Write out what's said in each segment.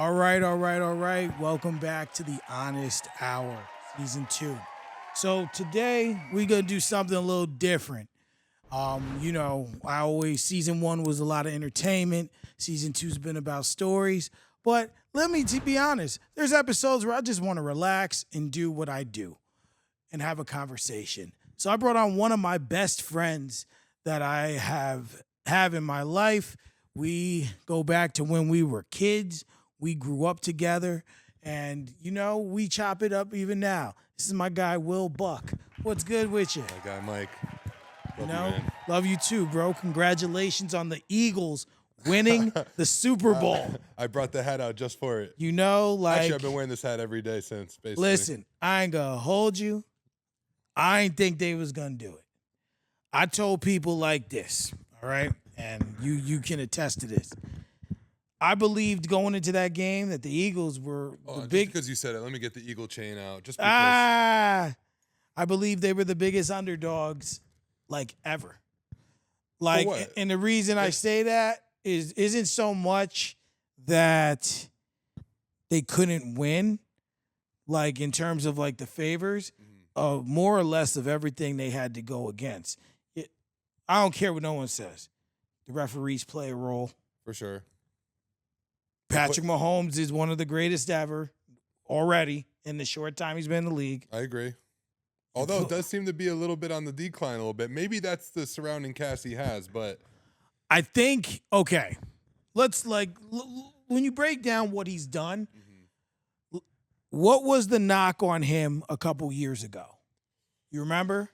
All right, all right, all right. Welcome back to the Honest Hour, Season 2. So today we're going to do something a little different. Season 1 was a lot of entertainment. Season 2's been about stories. But let me be honest, there's episodes where I just want to relax and do what I do and have a conversation. So I brought on one of my best friends that I have in my life. We go back to when we were kids. We grew up together, and, we chop it up even now. This is my guy, BUK. What's good with you? My guy, Mike. Love you, man. Love you too, bro. Congratulations on the Eagles winning the Super Bowl. I brought the hat out just for it. Actually, I've been wearing this hat every day since, basically. Listen, I ain't gonna hold you. I ain't think they was gonna do it. I told people like this, all right? And you can attest to this. I believed going into that game that the Eagles were the big. Just because you said it, let me get the Eagle chain out. Just because. I believe they were the biggest underdogs, ever. And the reason I say that isn't so much that they couldn't win, in terms of the favors, more or less of everything they had to go against. I don't care what no one says. The referees play a role. For sure. Patrick Mahomes is one of the greatest ever already in the short time he's been in the league. I agree. Although it does seem to be a little bit on the decline a little bit. Maybe that's the surrounding cast he has, but I think, okay, let's when you break down what he's done, what was the knock on him a couple years ago? You remember?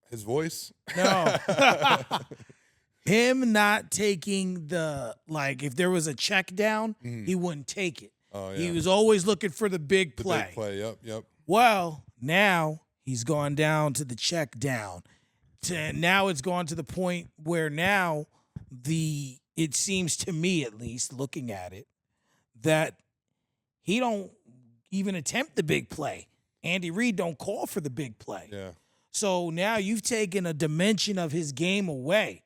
His voice? No. Him not taking if there was a check down, he wouldn't take it. Oh, yeah. He was always looking for the big play. The big play, yep. Well, now he's gone down to the check down. Now it's gone to the point where now it seems to me, at least, looking at it, that he don't even attempt the big play. Andy Reid don't call for the big play. Yeah. So now you've taken a dimension of his game away.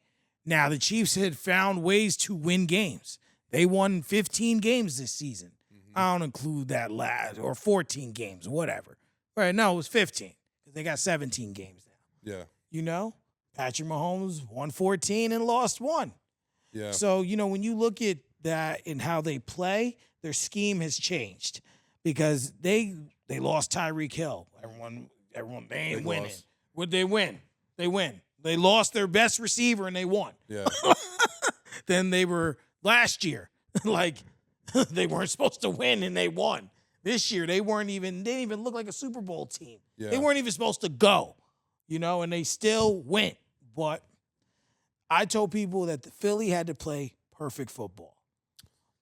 Now, the Chiefs had found ways to win games. They won 15 games this season. I don't include that last, or 14 games, whatever. Right, no, it was 15 because they got 17 games now. Yeah. Patrick Mahomes won 14 and lost 1. Yeah. So, when you look at that and how they play, their scheme has changed because they lost Tyreek Hill. Everyone, they ain't winning. Would they win? They win. They lost their best receiver and they won. Yeah. Then they were last year, they weren't supposed to win and they won. This year they didn't even look like a Super Bowl team. Yeah. They weren't even supposed to go, and they still went. But I told people that the Philly had to play perfect football.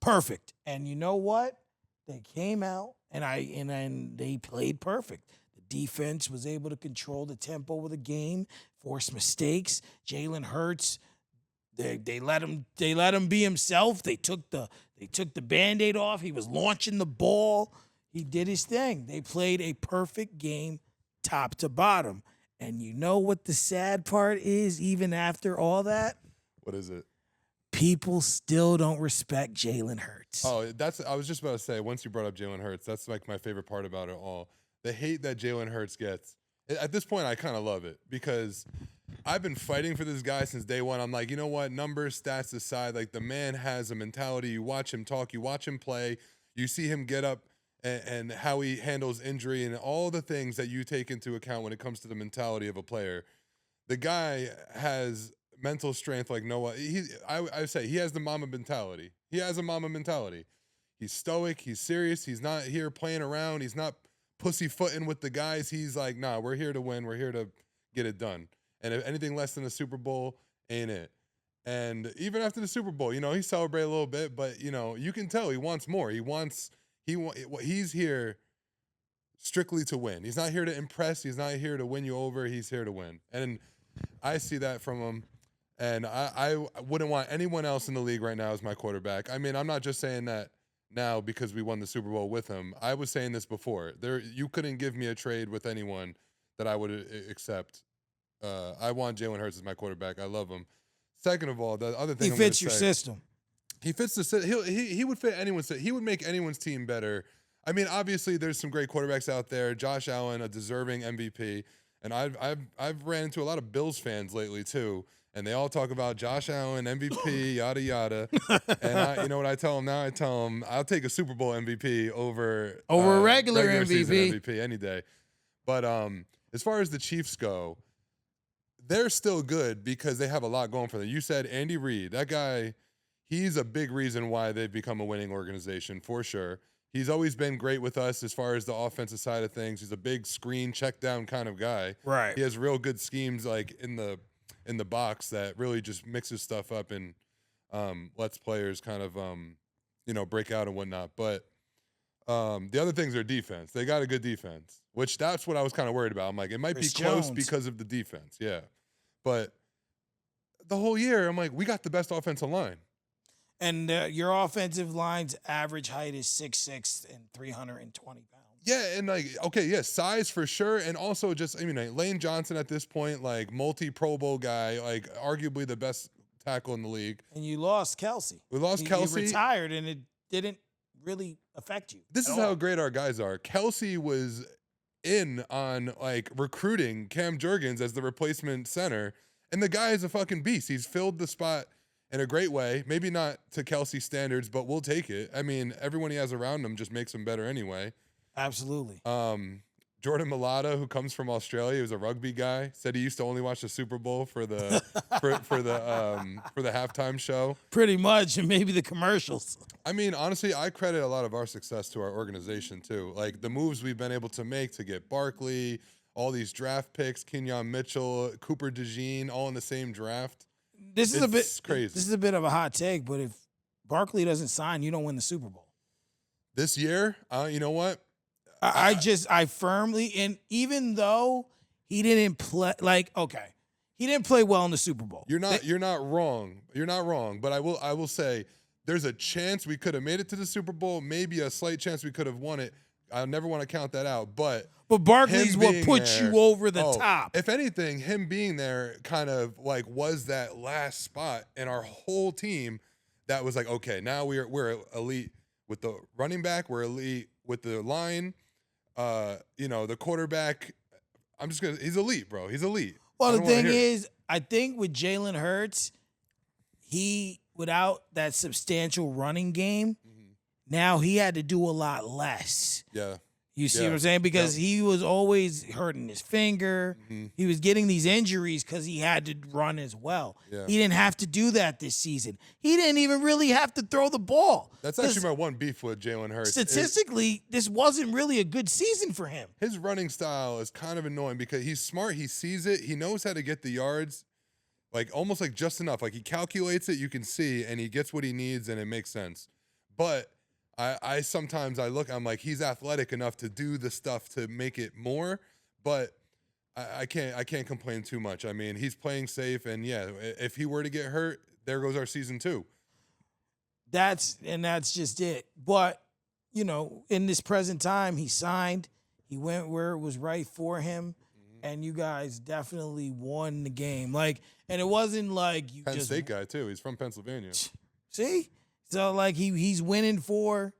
Perfect. And you know what? They came out and they played perfect. The defense was able to control the tempo of the game, force mistakes. Jalen Hurts, they let him be himself. They took the Band-Aid off. He was launching the ball. He did his thing. They played a perfect game top to bottom. And you know what the sad part is, even after all that? What is it? People still don't respect Jalen Hurts. Oh, I was just about to say, once you brought up Jalen Hurts, that's my favorite part about it all. The hate that Jalen Hurts gets. At this point, I kind of love it because I've been fighting for this guy since day one. I'm like, you know what? Numbers, stats aside, the man has a mentality. You watch him talk, you watch him play, you see him get up and how he handles injury and all the things that you take into account when it comes to the mentality of a player. The guy has mental strength like no one. I say he has the Mamba mentality. He has a Mamba mentality. He's stoic. He's serious. He's not here playing around. He's not pussyfooting with the guys. He's like, nah, we're here to win. We're here to get it done. And if anything less than a Super Bowl ain't it. And even after the Super Bowl, he celebrated a little bit, but you can tell he wants more. He's here strictly to win. He's not here to impress. He's not here to win you over. He's here to win. And I see that from him. And I wouldn't want anyone else in the league right now as my quarterback. I mean, I'm not just saying that now because we won the Super Bowl with him. I was saying this before. You couldn't give me a trade with anyone that I would accept. I want Jalen Hurts as my quarterback. I love him. Second of all, the other thing he fits your system. He fits the he would fit anyone's. He would make anyone's team better. I mean, obviously, there's some great quarterbacks out there. Josh Allen, a deserving MVP, and I've ran into a lot of Bills fans lately too, and they all talk about Josh Allen MVP, yada yada. And you know what I tell them now? I tell them I'll take a Super Bowl MVP over regular season MVP. MVP any day. But as far as the Chiefs go, they're still good because they have a lot going for them. You said Andy Reid, that guy, he's a big reason why they've become a winning organization for sure. He's always been great with us as far as the offensive side of things. He's a big screen check down kind of guy. Right. He has real good schemes like in the box that really just mixes stuff up and lets players kind of break out and whatnot. But the other things are defense. They got a good defense, which that's what I was kind of worried about. I'm like, it might be close because of the defense. Yeah. But the whole year, I'm like, we got the best offensive line. And your offensive line's average height is 6'6" and 320 pounds. Yeah, and like, okay, yeah, size for sure. And also just, I mean, like, Lane Johnson at this point, like multi-Pro Bowl guy, like arguably the best tackle in the league. And you lost Kelsey. We lost Kelsey. He retired, and it didn't really affect you. This is how great our guys are. Kelsey was in on like recruiting Cam Jurgens as the replacement center, and the guy is a fucking beast. He's filled the spot in a great way. Maybe not to Kelsey standards, but we'll take it. I mean, everyone he has around him just makes him better anyway. Absolutely. Jordan Mailata, who comes from Australia, who's a rugby guy, said he used to only watch the Super Bowl for the for the halftime show. Pretty much, and maybe the commercials. I mean, honestly, I credit a lot of our success to our organization too. Like the moves we've been able to make to get Barkley, all these draft picks, Kenyon Mitchell, Cooper DeJean, all in the same draft. This is a bit crazy. This is a bit of a hot take, but if Barkley doesn't sign, you don't win the Super Bowl. This year, you know what? I firmly, and even though he didn't play, he didn't play well in the Super Bowl. You're not wrong. You're not wrong. But I will say there's a chance we could have made it to the Super Bowl. Maybe a slight chance we could have won it. I never want to count that out. But Barkley's what put you over the top. If anything, him being there kind of like was that last spot in our whole team that was like, okay, now we're elite with the running back. We're elite with the line. The quarterback, he's elite, bro. He's elite. Well, the thing is, I think with Jalen Hurts, without that substantial running game, now he had to do a lot less. Yeah. You see what I'm saying? Because he was always hurting his finger. He was getting these injuries because he had to run as well. Yeah. He didn't have to do that this season. He didn't even really have to throw the ball. That's actually my one beef with Jalen Hurts. Statistically, this wasn't really a good season for him. His running style is kind of annoying because he's smart. He sees it. He knows how to get the yards, like almost like just enough. Like he calculates it, you can see, and he gets what he needs, and it makes sense. But I sometimes look, I'm like, he's athletic enough to do the stuff to make it more, but I can't complain too much. I mean, he's playing safe, and yeah, if he were to get hurt, there goes our season too. That's just it. But, in this present time, he signed. He went where it was right for him, and you guys definitely won the game. And it wasn't like you Penn State guy too. He's from Pennsylvania. See? So he's winning for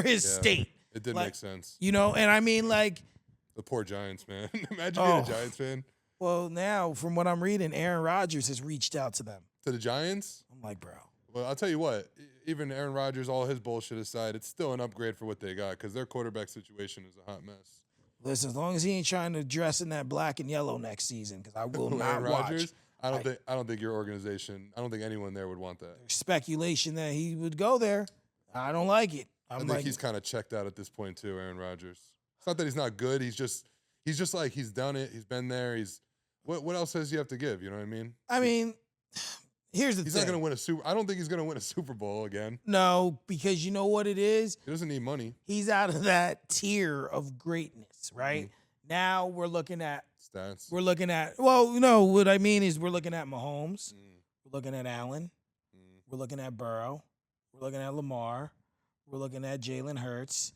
his state. It did make sense. And I mean the poor Giants, man. Imagine being a Giants fan. Well, now from what I'm reading, Aaron Rodgers has reached out to them. To the Giants? I'm like, bro. Well, I'll tell you what, even Aaron Rodgers, all his bullshit aside, it's still an upgrade for what they got because their quarterback situation is a hot mess. Listen, as long as he ain't trying to dress in that black and yellow next season, because I will not watch. I don't think your organization, I don't think anyone there would want that. There's speculation that he would go there. I don't like it. I think he's kind of checked out at this point too, Aaron Rodgers. It's not that he's not good. He's just like he's done it. He's been there. What else does he have to give? You know what I mean? I mean, here's the thing. He's not going to win I don't think he's going to win a Super Bowl again. No, because you know what it is? He doesn't need money. He's out of that tier of greatness, right? Now we're looking at stats. We're looking at, what I mean is we're looking at Mahomes. We're looking at Allen. We're looking at Burrow. We're looking at Lamar. We're looking at Jalen Hurts.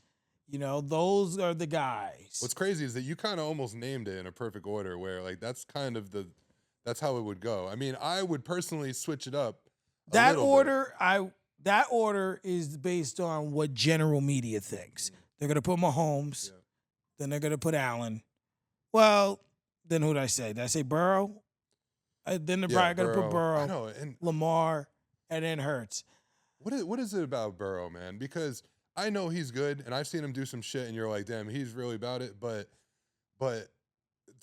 Those are the guys. What's crazy is that you kind of almost named it in a perfect order where, that's kind of that's how it would go. I mean, I would personally switch it up. That order, that order is based on what general media thinks. They're gonna put Mahomes, then they're gonna put Allen. Well, then who did I say? Did I say Burrow? Then they're probably gonna put Burrow, I know, and Lamar, and then Hurts. what is it about Burrow, man? Because I know he's good, and I've seen him do some shit, and you're like, damn, he's really about it. But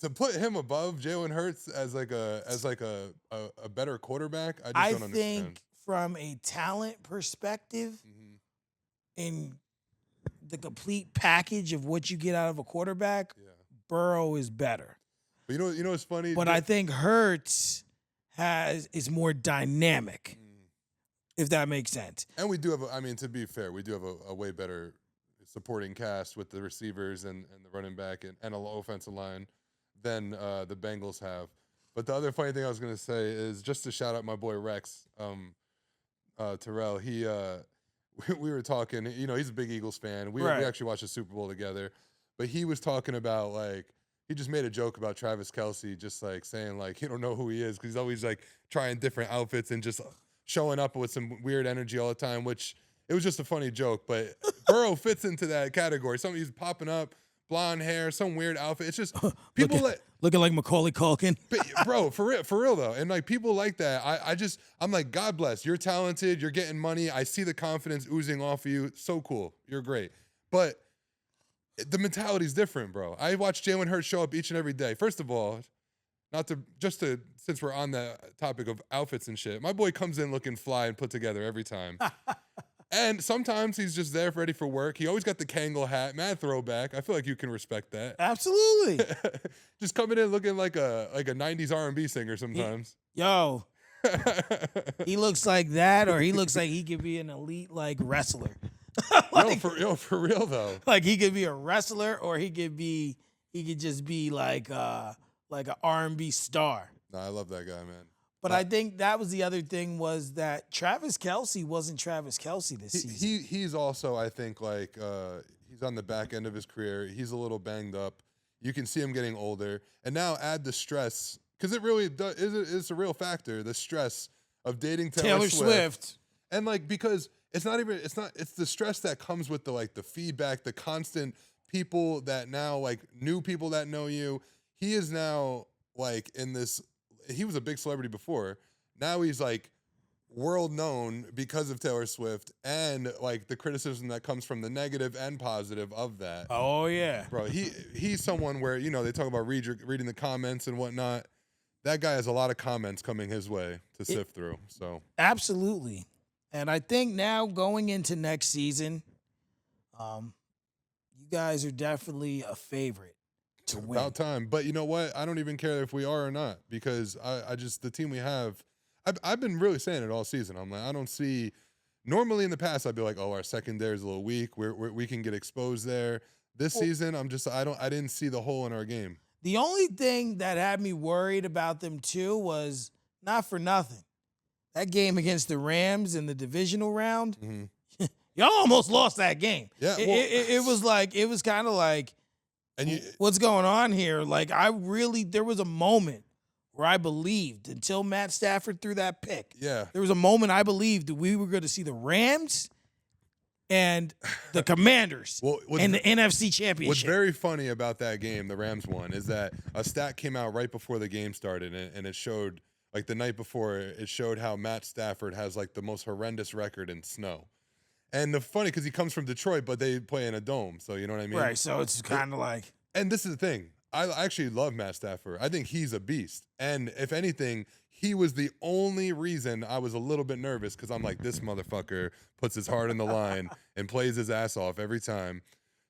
to put him above Jalen Hurts as like a better quarterback, I just don't understand. Think from a talent perspective, in the complete package of what you get out of a quarterback, Burrow is better. But you know what's funny? But I think Hurts is more dynamic, if that makes sense. And we do have, I mean, to be fair, we do have a way better supporting cast with the receivers and the running back and an offensive line than the Bengals have. But the other funny thing I was going to say is just to shout out my boy Rex Terrell. We were talking, you know, he's a big Eagles fan. We actually watched the Super Bowl together. But he was talking about, like, he just made a joke about Travis Kelce, just like saying, like, you don't know who he is because he's always like trying different outfits and just showing up with some weird energy all the time, which it was just a funny joke. But Burrow fits into that category. He's popping up, blonde hair, some weird outfit. It's just people looking like Macaulay Culkin. Bro, for real though. And like people like that. I'm like, God bless. You're talented. You're getting money. I see the confidence oozing off of you. So cool. You're great. But the mentality's different, bro. I watch Jalen Hurts show up each and every day. First of all, since we're on the topic of outfits and shit, my boy comes in looking fly and put together every time. And sometimes he's just there ready for work. He always got the Kangol hat, mad throwback. I feel like you can respect that. Absolutely. Just coming in looking like a 90s R&B singer sometimes. He looks like that, or he looks like he could be an elite like wrestler. For real though. Like he could be a wrestler, or he could just be like an R&B star. No, I love that guy, man. But I think that was the other thing, was that Travis Kelce wasn't Travis Kelce this season. He's also, I think, like he's on the back end of his career. He's a little banged up. You can see him getting older. And now add the stress, because it really is a real factor, the stress of dating Taylor Swift. And like, because it's the stress that comes with the feedback, the constant people that now, like, new people that know you. He is now like in this. He was a big celebrity before. Now he's like world known because of Taylor Swift, and like the criticism that comes from the negative and positive of that. Oh yeah, bro. He's someone where, you know, they talk about reading the comments and whatnot. That guy has a lot of comments coming his way to sift through. So absolutely, and I think now going into next season, you guys are definitely a favorite to win. About time. But you know what? I don't even care if we are or not, because I just, the team we have, I've been really saying it all season. I'm like, I don't see, normally in the past, I'd be like, oh, our secondary is a little weak. We can get exposed there. This season, I didn't see the hole in our game. The only thing that had me worried about them too was, not for nothing, that game against the Rams in the divisional round, y'all almost lost that game. Yeah. It was kind of like, what's going on here? Like, there was a moment where I believed, until Matt Stafford threw that pick. Yeah. There was a moment I believed that we were going to see the Rams and the Commanders in the NFC Championship. What's very funny about that game, the Rams one, is that a stat came out right before the game started, and it showed, like the night before, it showed how Matt Stafford has like the most horrendous record in snow. And the funny, because he comes from Detroit, but they play in a dome, so you know what I mean? Right, so it's kind of like... And this is the thing. I actually love Matt Stafford. I think he's a beast. And if anything, he was the only reason I was a little bit nervous, because I'm like, this motherfucker puts his heart in the line and plays his ass off every time.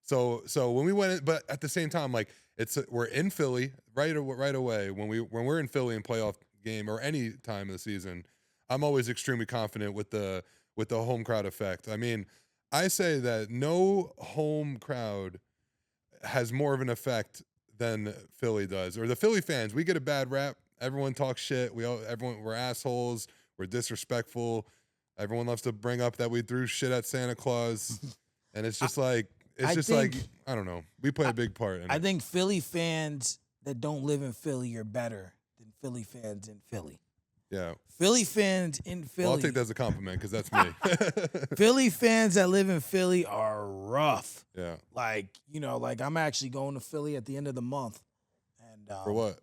So when we went in, but at the same time, like, we're in Philly right away. When we're in Philly in playoff game or any time of the season, I'm always extremely confident with the home crowd effect. I mean, I say that no home crowd has more of an effect than Philly does. Or the Philly fans, we get a bad rap. Everyone talks shit. We're assholes. We're disrespectful. Everyone loves to bring up that we threw shit at Santa Claus. And it's just I don't know. We play a big part in it. I think Philly fans that don't live in Philly are better than Philly fans in Philly. Yeah. Philly fans in Philly. Well, I'll take that as a compliment because that's me. Philly fans that live in Philly are rough. Yeah. Like, you know, like I'm actually going to Philly at the end of the month. And For what?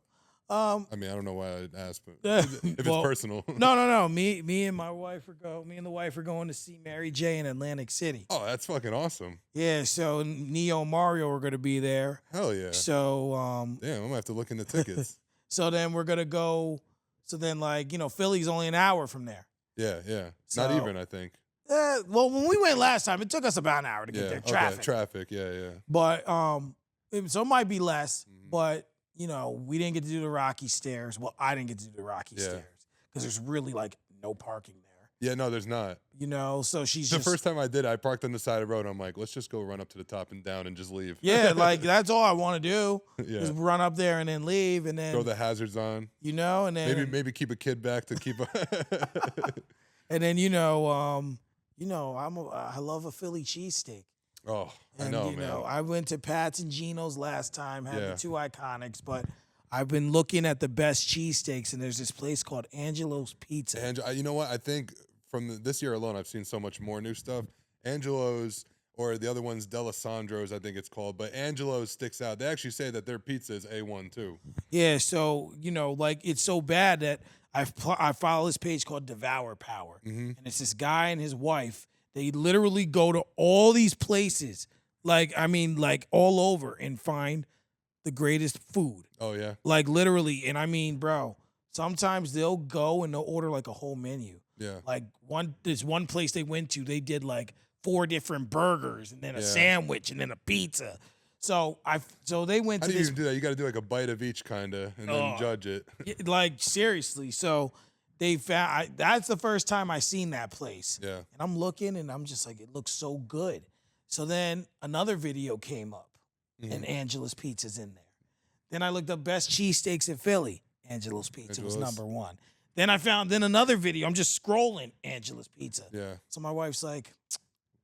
I mean, I don't know why I asked, but if it's personal. No. Me and my wife me and the wife are going to see Mary J in Atlantic City. Oh, that's fucking awesome. Yeah, so Neo and Mario are gonna be there. Hell yeah. So damn, I'm gonna have to look into tickets. So then we're gonna go. So then, like, you know, Philly's only an hour from there. Yeah. So, not even, I think. Well, when we went last time, it took us about an hour to get there. Traffic. Okay, traffic. Yeah. But so it might be less. But you know, we didn't get to do the Rocky Stairs. Well, I didn't get to do the Rocky Stairs because there's really like no parking there. Yeah, no, there's not. You know, so she's the first time I did, I parked on the side of the road. I'm like, let's just go run up to the top and down and just leave. Yeah, like that's all I want to do. Is run up there and then leave and then throw the hazards on. You know, and then maybe keep a kid back to keep. And then I love a Philly cheesesteak. Oh, and, I know, you man. know, I went to Pat's and Geno's last time, had the two iconics, but I've been looking at the best cheesesteaks, and there's this place called Angelo's Pizza. You know what? I think from this year alone, I've seen so much more new stuff. Angelo's, or the other one's D'Alessandro's, I think it's called, but Angelo's sticks out. They actually say that their pizza is A1 too. Yeah, so, you know, like it's so bad that I follow this page called Devour Power, and it's this guy and his wife. They literally go to all these places, like all over, and find the greatest food. Oh yeah, like literally. And I mean, bro, sometimes they'll go and they'll order like a whole menu. Yeah, like there's one place they went to, they did like 4 different burgers and then a sandwich and then a pizza. So they went to this. How do you even do that? You got to do like a bite of each, kind of, and then judge it. Like seriously, so. They found that's the first time I seen that place. Yeah. And I'm looking and I'm just like, it looks so good. So then another video came up and Angela's Pizza's in there. Then I looked up best cheesesteaks in Philly. Angela's Pizza was number 1. Then I found another video. I'm just scrolling Angela's Pizza. Yeah. So my wife's like,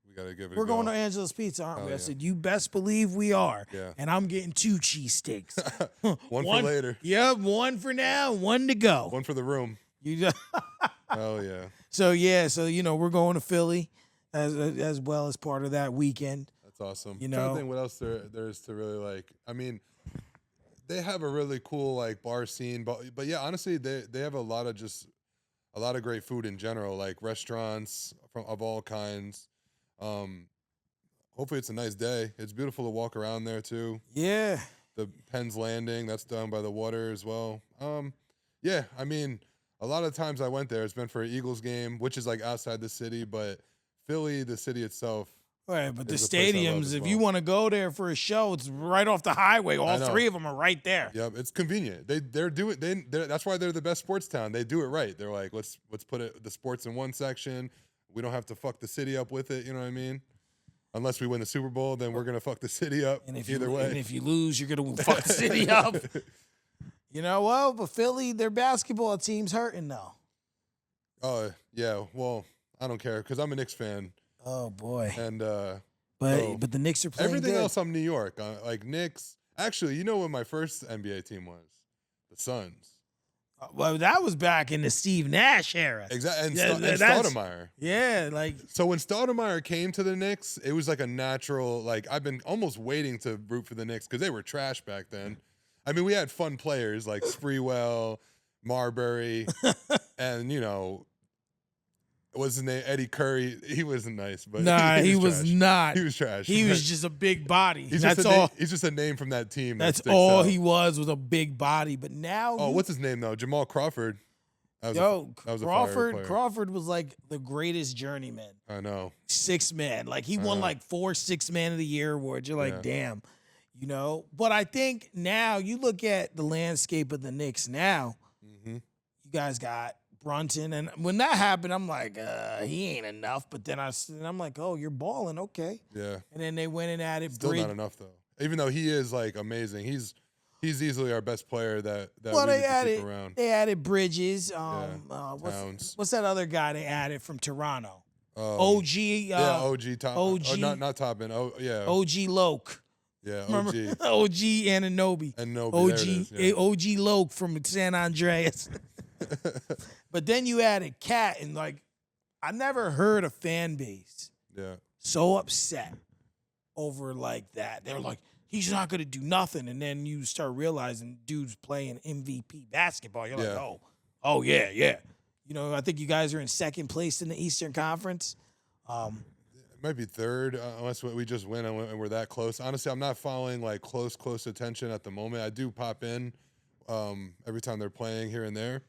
we gotta give it. We're going to Angela's Pizza, aren't we? I said, you best believe we are. Yeah. And I'm getting 2 cheesesteaks. one for later. Yep, 1 for now, 1 to go. 1 for the room. You just oh yeah. So you know, we're going to Philly as well as part of that weekend. That's awesome. You I'm know, trying to think what else there is to really like. I mean, they have a really cool like bar scene, but yeah, honestly, they have a lot of great food in general, like restaurants of all kinds. Hopefully it's a nice day. It's beautiful to walk around there too. Yeah. The Penn's Landing, that's down by the water as well. Yeah, I mean, a lot of times I went there, it's been for an Eagles game, which is like outside the city, but Philly, the city itself. Right, but the stadiums, if you want to go there for a show, it's right off the highway. All 3 of them are right there. Yep, it's convenient. They're doing that's why they're the best sports town. They do it right. They're like, let's put the sports in one section. We don't have to fuck the city up with it. You know what I mean? Unless we win the Super Bowl, then we're gonna fuck the city up. And either way, and if you lose, you're gonna fuck the city up. You know, well, but Philly, their basketball team's hurting though. Oh yeah, well, I don't care because I'm a Knicks fan. Oh boy. And but the Knicks are playing everything good. else. I'm New York. Like Knicks. Actually, you know what my first NBA team was? The Suns. Well, that was back in the Steve Nash era. Exactly. And Stoudemire. Yeah, like so when Stoudemire came to the Knicks, it was like a natural. Like I've been almost waiting to root for the Knicks because they were trash back then. I mean, we had fun players like Sprewell, Marbury, and you know, what's his name? Eddie Curry. He wasn't nice, but he was not. He was trash. He was just a big body. That's all. He's just a name from that team. That's all he was a big body. But now, what's his name though? Jamal Crawford. Crawford was like the greatest journeyman. I know. 6 man. Like he won like 4 6 man of the year awards. You're like, damn. You know, but I think now you look at the landscape of the Knicks now, you guys got Brunson. And when that happened, I'm like, he ain't enough. But then I'm like, oh, you're balling. Okay. Yeah. And then they went and added Still not enough, though. Even though he is, like, amazing. He's easily our best player that we keep around. They added Bridges. Towns. What's that other guy they added from Toronto? OG. OG Top. OG. Not Toppin. Oh, yeah. OG Loke. Yeah, Remember? OG. Anunoby. OG. OG Loke from San Andreas. But then you added Cat, and like, I never heard a fan base so upset over like that. They're like, he's not gonna do nothing, and then you start realizing dude's playing MVP basketball. You're like, oh yeah. You know, I think you guys are in second place in the Eastern Conference. It might be third, unless we just win and we're that close. Honestly, I'm not following like close attention at the moment. I do pop in every time they're playing here and there.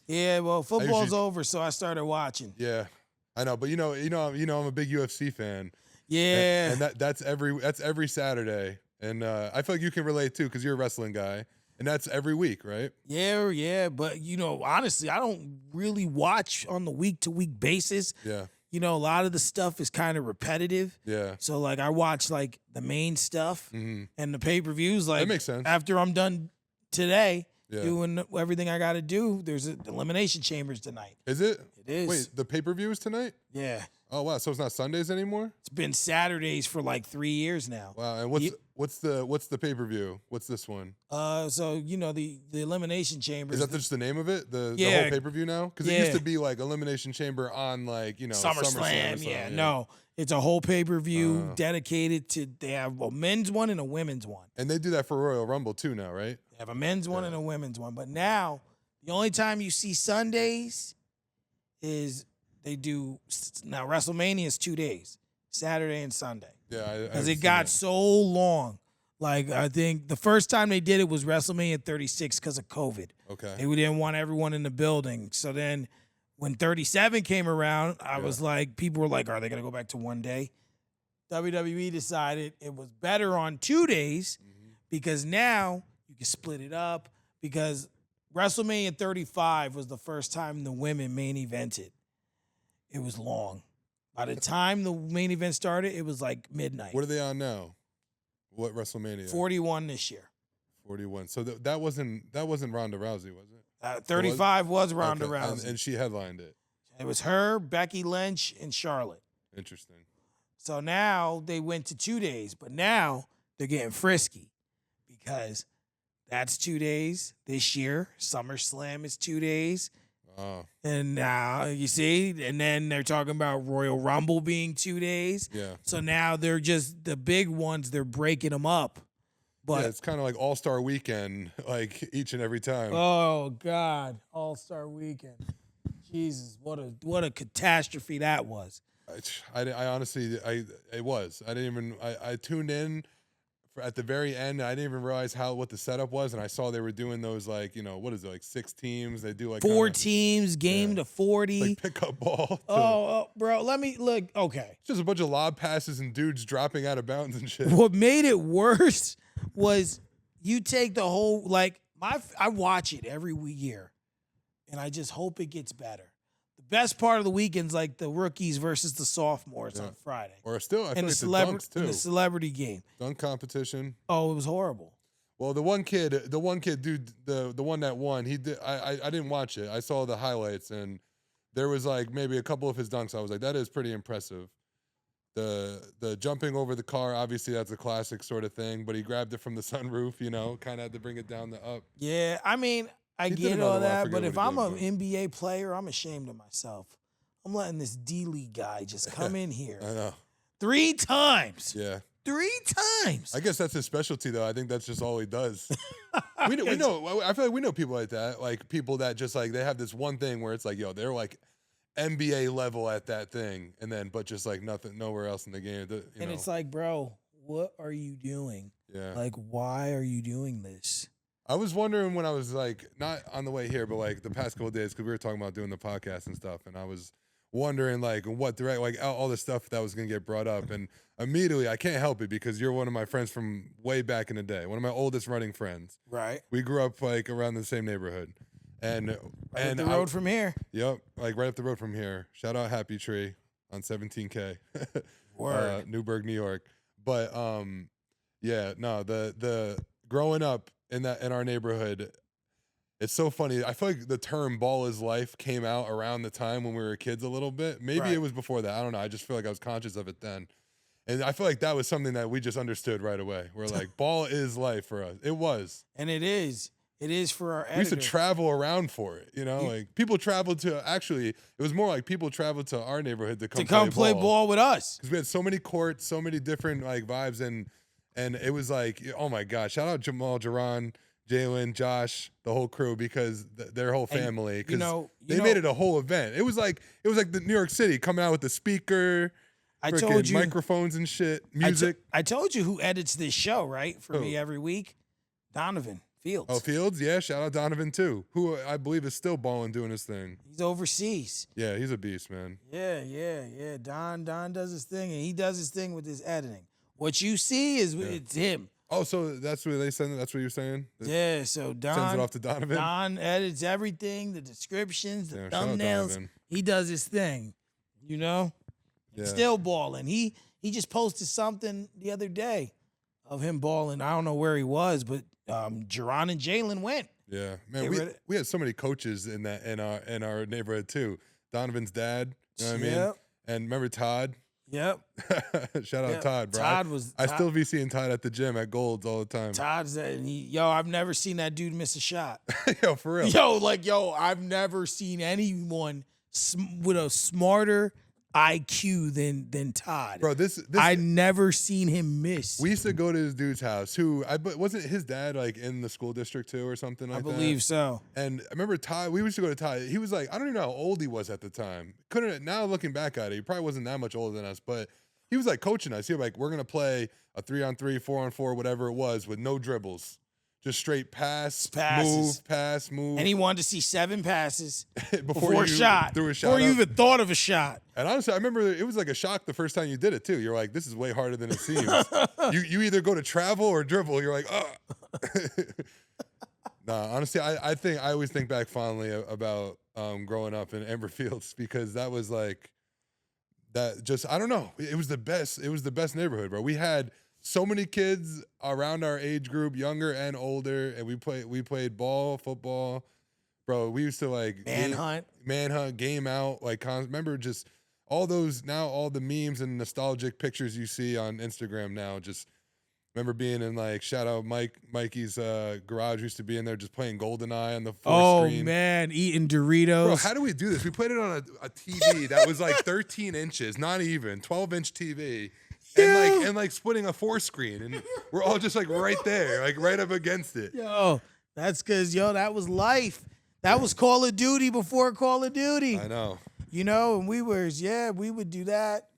Yeah, well, football's over, so I started watching. Yeah, I know, but you know, I'm a big UFC fan. Yeah, and that's every Saturday, and I feel like you can relate too because you're a wrestling guy, and that's every week, right? Yeah, but you know, honestly, I don't really watch on the week-to-week basis. Yeah. You know, a lot of the stuff is kind of repetitive. Yeah. So like I watch like the main stuff and the pay-per-views. Like that makes sense. After I'm done today doing everything I got to do, there's an Elimination Chambers tonight. Is it? It is. Wait, the pay-per-view is tonight? Yeah. Oh wow, so it's not Sundays anymore? It's been Saturdays for like 3 years now. Wow, and what's the pay-per-view? What's this one? So you know the Elimination Chambers. Is that just the name of it? The whole pay-per-view now? Because it used to be like Elimination Chamber on like, you know, SummerSlam. Yeah, no. It's a whole pay-per-view dedicated to, they have a men's one and a women's one. And they do that for Royal Rumble too now, right? They have a men's one and a women's one. But now, the only time you see Sundays is they do, now WrestleMania is 2 days, Saturday and Sunday. Yeah, because it got so long. Like, I think the first time they did it was WrestleMania 36 because of COVID. Okay. They didn't want everyone in the building. So then when 37 came around, I was like, people were like, are they going to go back to 1 day? WWE decided it was better on 2 days because now you can split it up, because WrestleMania 35 was the first time the women main evented. It was long. By the time the main event started, it was like midnight. What are they on now? What WrestleMania? 41 this year. 41. So that wasn't Ronda Rousey, was it? 35 was Ronda Rousey. And she headlined it. It was her, Becky Lynch, and Charlotte. Interesting. So now they went to 2 days, but now they're getting frisky because that's 2 days this year. SummerSlam is 2 days. Oh. And now you see, and then they're talking about Royal Rumble being 2 days. Yeah. So now they're just the big ones, they're breaking them up. But it's kind of like All-Star Weekend, like each and every time. Oh God, All-Star Weekend. Jesus, what a catastrophe that was. I honestly, it was. I didn't even. I tuned in at the very end. I didn't even realize what the setup was, and I saw they were doing those, like, you know, what is it, like 6 teams? They do like 4 teams, game to 40, like pickup ball. Bro, let me look. Okay, it's just a bunch of lob passes and dudes dropping out of bounds and shit. What made it worse was you take the whole, like, I watch it every year, and I just hope it gets better. The best part of the weekend's like the rookies versus the sophomores on Friday. Or still, I think it's the dunks too. In the celebrity game. Dunk competition. Oh, it was horrible. Well, the one kid, dude, the one that won, he did. I didn't watch it. I saw the highlights, and there was like maybe a couple of his dunks. I was like, that is pretty impressive. The jumping over the car, obviously that's a classic sort of thing, but he grabbed it from the sunroof, you know, kind of had to bring it down the up. Yeah, I mean, I get all that, but if I'm an NBA player, I'm ashamed of myself. I'm letting this D-League guy just come in here. I know. 3 times. Yeah. 3 times. I guess that's his specialty, though. I think that's just all he does. we know. I feel like we know people like that, like people that just like they have this one thing where it's like, yo, they're like NBA level at that thing, and then but just like nothing, nowhere else in the game. And it's like, bro, what are you doing? Yeah. Like, why are you doing this? I was wondering when I was like not on the way here, but like the past couple of days, because we were talking about doing the podcast and stuff, and I was wondering like what direct, like all the stuff that was gonna get brought up, and immediately I can't help it because you're one of my friends from way back in the day, one of my oldest running friends. Right. We grew up like around the same neighborhood, and up the road from here. Yep, like right up the road from here. Shout out Happy Tree on 17K, Word. Newburgh, New York. But yeah, no, the growing up in our neighborhood. It's so funny. I feel like the term "ball is life" came out around the time when we were kids a little bit. Maybe it was before that. I don't know. I just feel like I was conscious of it then. And I feel like that was something that we just understood right away. We're like, ball is life for us. It was. And it is. It is for our We used to editor. travel around for it, you know? Like, people traveled to, actually, it was more like people traveled to our neighborhood to come play ball with us. Because we had so many courts, so many different, like, vibes, and it was like, oh, my God. Shout out Jamal, Jaron, Jalen, Josh, the whole crew, because their whole family. Because they made it a whole event. It was like the New York City coming out with the speaker, I told you, microphones and shit, music. I told you who edits this show, right? For me every week. Donovan Fields. Oh, Fields? Yeah, shout out Donovan, too, who I believe is still balling doing his thing. He's overseas. Yeah, he's a beast, man. Yeah. Don does his thing, and he does his thing with his editing. What you see is it's him. Oh, so that's what they send. That's what you're saying? Yeah, so Don sends it off to Donovan. Don edits everything, the descriptions, the shout out thumbnails. Donovan. He does his thing, you know? Yeah. Still balling. He just posted something the other day of him balling. I don't know where he was, but Jaron and Jalen went. Yeah, man, we had so many coaches in our neighborhood too. Donovan's dad, you know what I mean? And remember Todd? Yep. Shout out Todd, bro. I still be seeing Todd at the gym at Gold's all the time. Todd's I've never seen that dude miss a shot. Yo, for real. I've never seen anyone with a smarter IQ than Todd. Bro, I never seen him miss. We used to go to this dude's house who wasn't his dad like in the school district too or something like that? I believe so. And I remember Todd, we used to go to Todd. He was like, I don't even know how old he was at the time. Now looking back at it, he probably wasn't that much older than us, but he was like coaching us. He was like, we're gonna play a 3-on-3, 4-on-4, whatever it was, with no dribbles. Just straight passes. Move. And he wanted to see 7 passes before a shot. Before you even thought of a shot. And honestly, I remember it was like a shock the first time you did it too. You're like, this is way harder than it seems. you either go to travel or dribble. You're like, oh. Nah, honestly, I always think back fondly about growing up in Amber Fields, because that was like I don't know. It was the best. It was the best neighborhood, bro. We had so many kids around our age group, younger and older, and we played ball, football, bro. We used to like manhunt, game out, like remember just all the memes and nostalgic pictures you see on Instagram now. Just remember being in like shout out Mikey's garage, used to be in there just playing GoldenEye on the screen. Oh man, eating Doritos. Bro, how do we do this? We played it on a TV that was like 13 inches, not even 12-inch TV. Yeah. And like splitting a 4-screen, and we're all just like right there, like right up against it. Yo, that's because that was life. That was Call of Duty before Call of Duty. I know. And we would do that.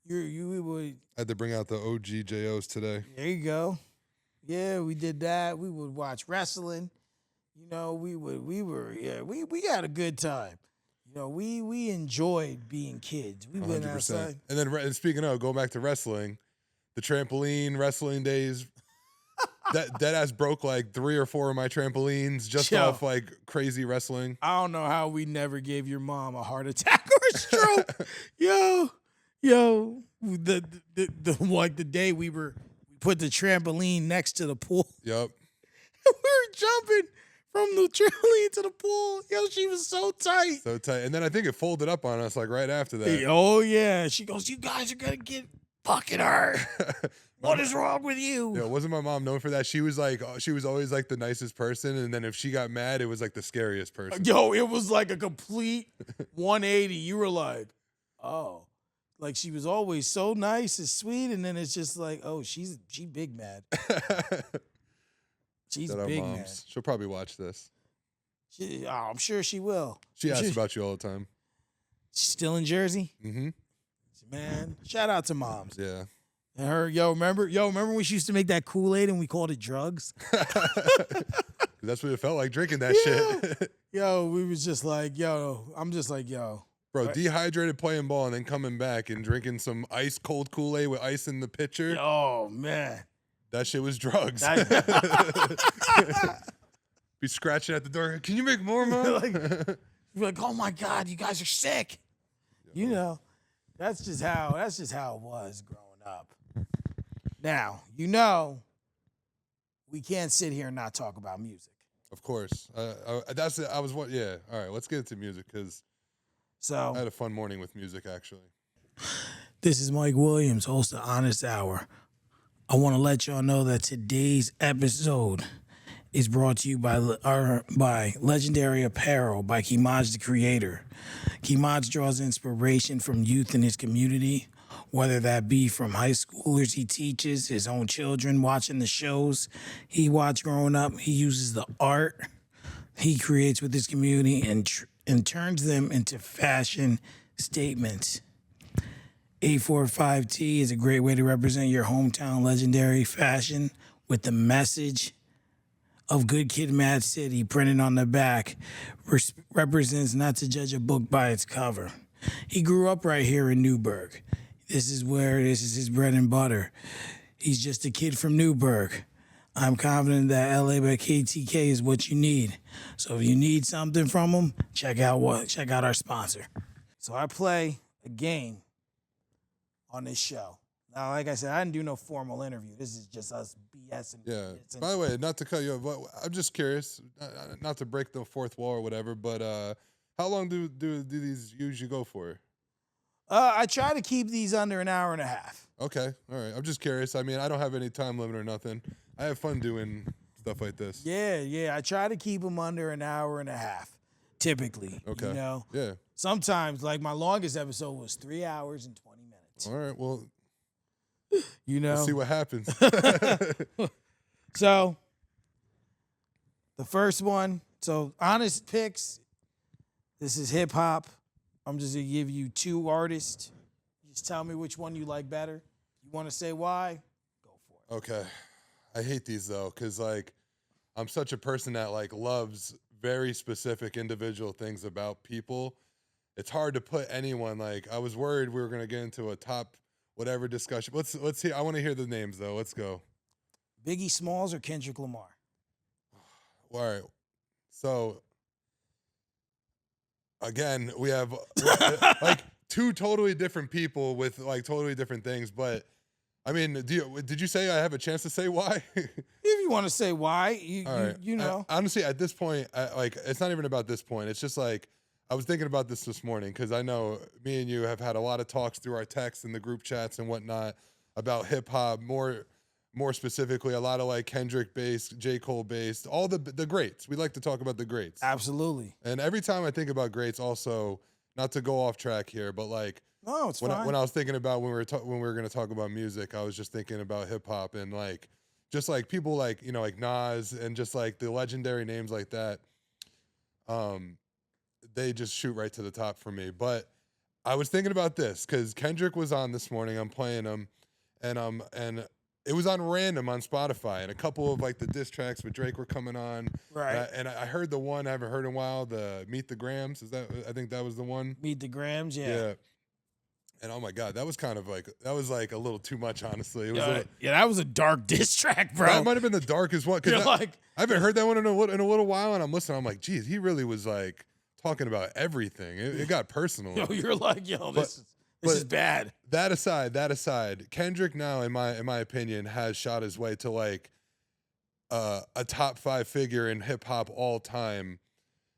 We would. I had to bring out the OG JOs today. There you go. Yeah, we did that. We would watch wrestling. We had a good time. We enjoyed being kids. We went 100%. outside. And then speaking of, going back to wrestling, the trampoline wrestling days, that ass broke like 3 or 4 of my trampolines just off like crazy wrestling. I don't know how we never gave your mom a heart attack or a stroke. Yo, the day we put the trampoline next to the pool. Yep. We were jumping from the trampoline to the pool. Yo, she was so tight. So tight. And then I think it folded up on us like right after that. Oh, yeah. She goes, you guys are going to get fucking hurt. What is wrong with you? Yeah, wasn't my mom known for that? She was always like the nicest person. And then if she got mad, it was like the scariest person. Yo, it was like a complete 180. You were like, oh. Like she was always so nice and sweet. And then it's just like, oh, she big mad. She's big mad. She'll probably watch this. I'm sure she will. She asks about you all the time. She's still in Jersey? Mm-hmm. Man, shout out to moms. Yeah. And her, remember when she used to make that Kool-Aid and we called it drugs? That's what it felt like drinking that shit. We was just like, I'm just like, Bro, dehydrated playing ball and then coming back and drinking some ice cold Kool-Aid with ice in the pitcher. Oh, man. That shit was drugs. Be scratching at the door. Can you make more, Mom? You're like, oh my God, you guys are sick. That's just how it was growing up. Now, we can't sit here and not talk about music. Of course. That's it. All right, let's get into music because I had a fun morning with music, actually. This is Mike Williams, host of Honest Hour. I want to let y'all know that today's episode is brought to you by Legendary Apparel by Kimaj the Creator. Kimaj draws inspiration from youth in his community, whether that be from high schoolers he teaches, his own children watching the shows he watched growing up. He uses the art he creates with his community and turns them into fashion statements. 845T is a great way to represent your hometown legendary fashion with the message of Good Kid, Mad City printed on the back. Represents not to judge a book by its cover. He grew up right here in Newburgh. This is his bread and butter. He's just a kid from Newburgh. I'm confident that LA by KTK is what you need. So if you need something from him, check out our sponsor. So I play a game on this show. Now, like I said, I didn't do no formal interview. This is just us BSing. Yeah. By the way, not to cut you off, but I'm just curious, not to break the fourth wall or whatever, but how long do these usually go for? I try to keep these under an hour and a half. Okay, all right. I'm just curious. I mean, I don't have any time limit or nothing. I have fun doing stuff like this. Yeah. I try to keep them under an hour and a half, typically. Okay. You know? Yeah. Sometimes, like my longest episode was 3 hours and 20 minutes. All right, well, you know? we'll see what happens. So, the first one, honest picks. This is hip hop. I'm just going to give you 2 artists. Just tell me which one you like better. You want to say why? Go for it. Okay. I hate these, though, because, like, I'm such a person that, like, loves very specific individual things about people. It's hard to put anyone, like, I was worried we were going to get into a top whatever discussion. Let's hear. I want to hear the names, though. Let's go. Biggie Smalls or Kendrick Lamar? All right. So, again, we have like 2 totally different people with like totally different things. But I mean, did you say I have a chance to say why? If you want to say why, you know. Honestly, at this point, like it's not even about this point. It's just like I was thinking about this morning because I know me and you have had a lot of talks through our texts and the group chats and whatnot about hip hop, more specifically, a lot of like Kendrick based, J. Cole based, all the greats. We like to talk about the greats. Absolutely. And every time I think about greats, also not to go off track here, but like no, it's fine. When I was thinking about when we were going to talk about music, I was just thinking about hip hop and like just like people like like Nas and just like the legendary names like that. They just shoot right to the top for me. But I was thinking about this because Kendrick was on this morning. I'm playing him, and it was on random on Spotify, and a couple of like the diss tracks with Drake were coming on. Right. And I heard the one I haven't heard in a while, the Meet the Grams. I think that was the one. Meet the Grams, yeah. Yeah. And oh my God, that was like a little too much, honestly. It was that was a dark diss track, bro. That might have been the darkest one. You're I haven't heard that one in a little while, and I'm listening. I'm like, geez, he really was like talking about everything. It got personal. You're like, this is bad. That aside, Kendrick now, in my opinion, has shot his way to like a top 5 figure in hip hop all time,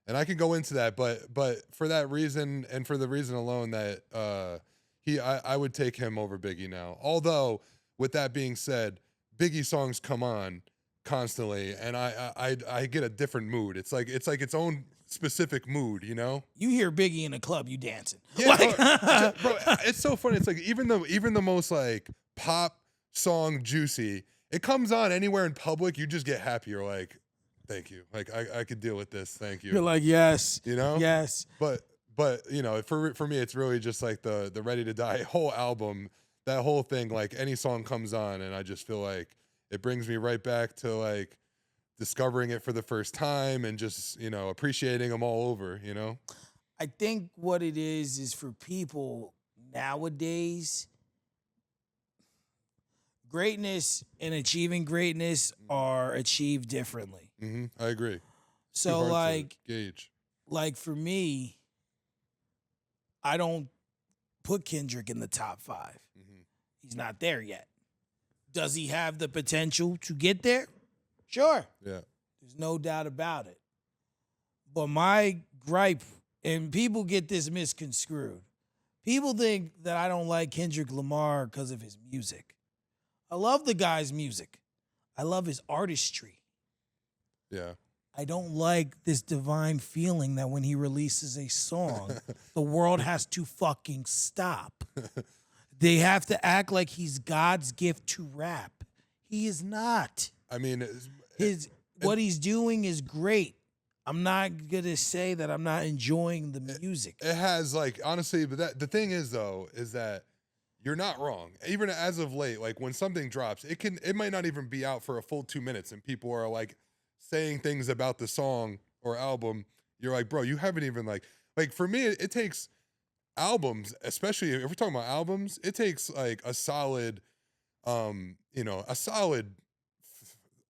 and I can go into that. But for that reason, and for the reason alone that I would take him over Biggie now. Although, with that being said, Biggie songs come on constantly, and I get a different mood. It's like its own specific mood, you know. You hear Biggie in a club, you dancing. Yeah, bro, it's so funny. It's like even the most like pop song juicy, it comes on anywhere in public, you just get happy. You're like, thank you. Like I could deal with this. Thank you. You're like, yes, you know, yes. But for me, it's really just like the Ready to Die whole album, that whole thing. Like any song comes on, and I just feel like it brings me right back to like discovering it for the first time and just, appreciating them all over, I think what it is for people nowadays, greatness and achieving greatness are achieved differently. Mm-hmm. I agree. So like, gauge. Like for me, I don't put Kendrick in the top 5. Mm-hmm. He's not there yet. Does he have the potential to get there? Sure. Yeah. There's no doubt about it. But my gripe, and people get this misconstrued. People think that I don't like Kendrick Lamar because of his music. I love the guy's music. I love his artistry. Yeah. I don't like this divine feeling that when he releases a song, the world has to fucking stop. They have to act like he's God's gift to rap. He is not. I mean, What he's doing is great. I'm not gonna say that I'm not enjoying the music. it has like honestly, but the thing is though, is that you're not wrong. Even as of late, like when something drops, it might not even be out for a full 2 minutes, and people are like saying things about the song or album. You're like, bro, you haven't even like for me, it takes albums, especially if we're talking about albums, it takes like a solid, a solid.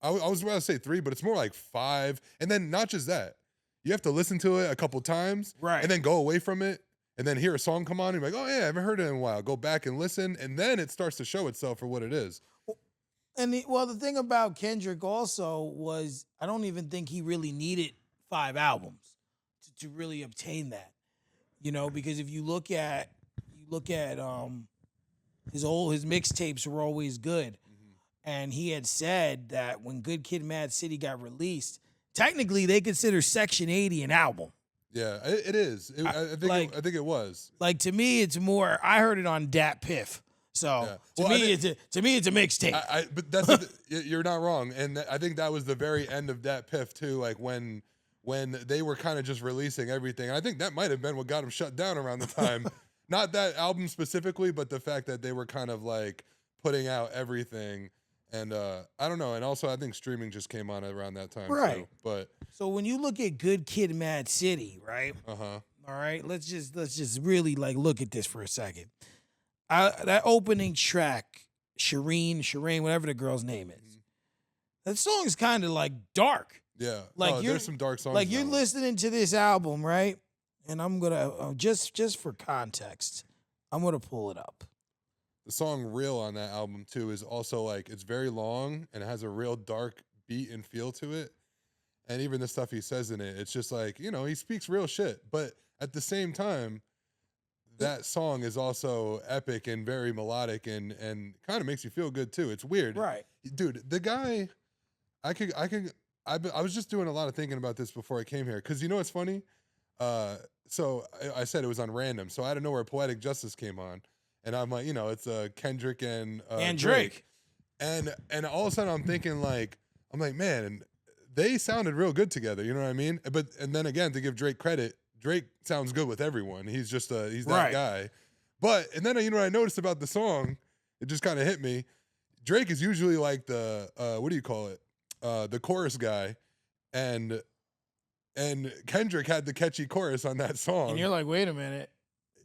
I was about to say 3, but it's more like 5. And then not just that, you have to listen to it a couple times, Right. and then go away from it, and then hear a song come on, and you're like, oh yeah, I haven't heard it in a while. Go back and listen, and then it starts to show itself for what it is. And the thing about Kendrick also was I don't even think he really needed 5 albums to really obtain that. Because if you look at his mixtapes were always good. And he had said that when Good Kid, Mad City got released, technically they consider Section 80 an album. Yeah, it is. I think it was. Like to me, it's more. I heard it on Dat Piff, so to me, it's a mixtape. But you're not wrong, and I think that was the very end of Dat Piff too. Like when they were kind of just releasing everything. I think that might have been what got him shut down around the time. Not that album specifically, but the fact that they were kind of like putting out everything. And I don't know. And also, I think streaming just came on around that time. Right. Too. But so when you look at Good Kid, Mad City, right? All right. Let's just really like look at this for a second. That opening track, Shireen, whatever the girl's name is, that song is kind of like dark. Yeah. Like there's some dark songs. Like you're listening to this album, right? And I'm gonna just for context, I'm gonna pull it up. The song Real on that album too is also like, it's very long and it has a real dark beat and feel to it. And even the stuff he says in it, it's just like, he speaks real shit. But at the same time, that song is also epic and very melodic and kind of makes you feel good too. It's weird. Right. Dude, the guy, I was just doing a lot of thinking about this before I came here. Cause you know what's funny? So I said it was on random. So out of nowhere, Poetic Justice came on. And I'm like, it's Kendrick and Drake. And all of a sudden I'm thinking I'm like, man, they sounded real good together. You know what I mean? And then again, to give Drake credit, Drake sounds good with everyone. He's just he's that guy. And then what I noticed about the song, it just kind of hit me. Drake is usually like the what do you call it? The chorus guy, and Kendrick had the catchy chorus on that song. And you're like, wait a minute.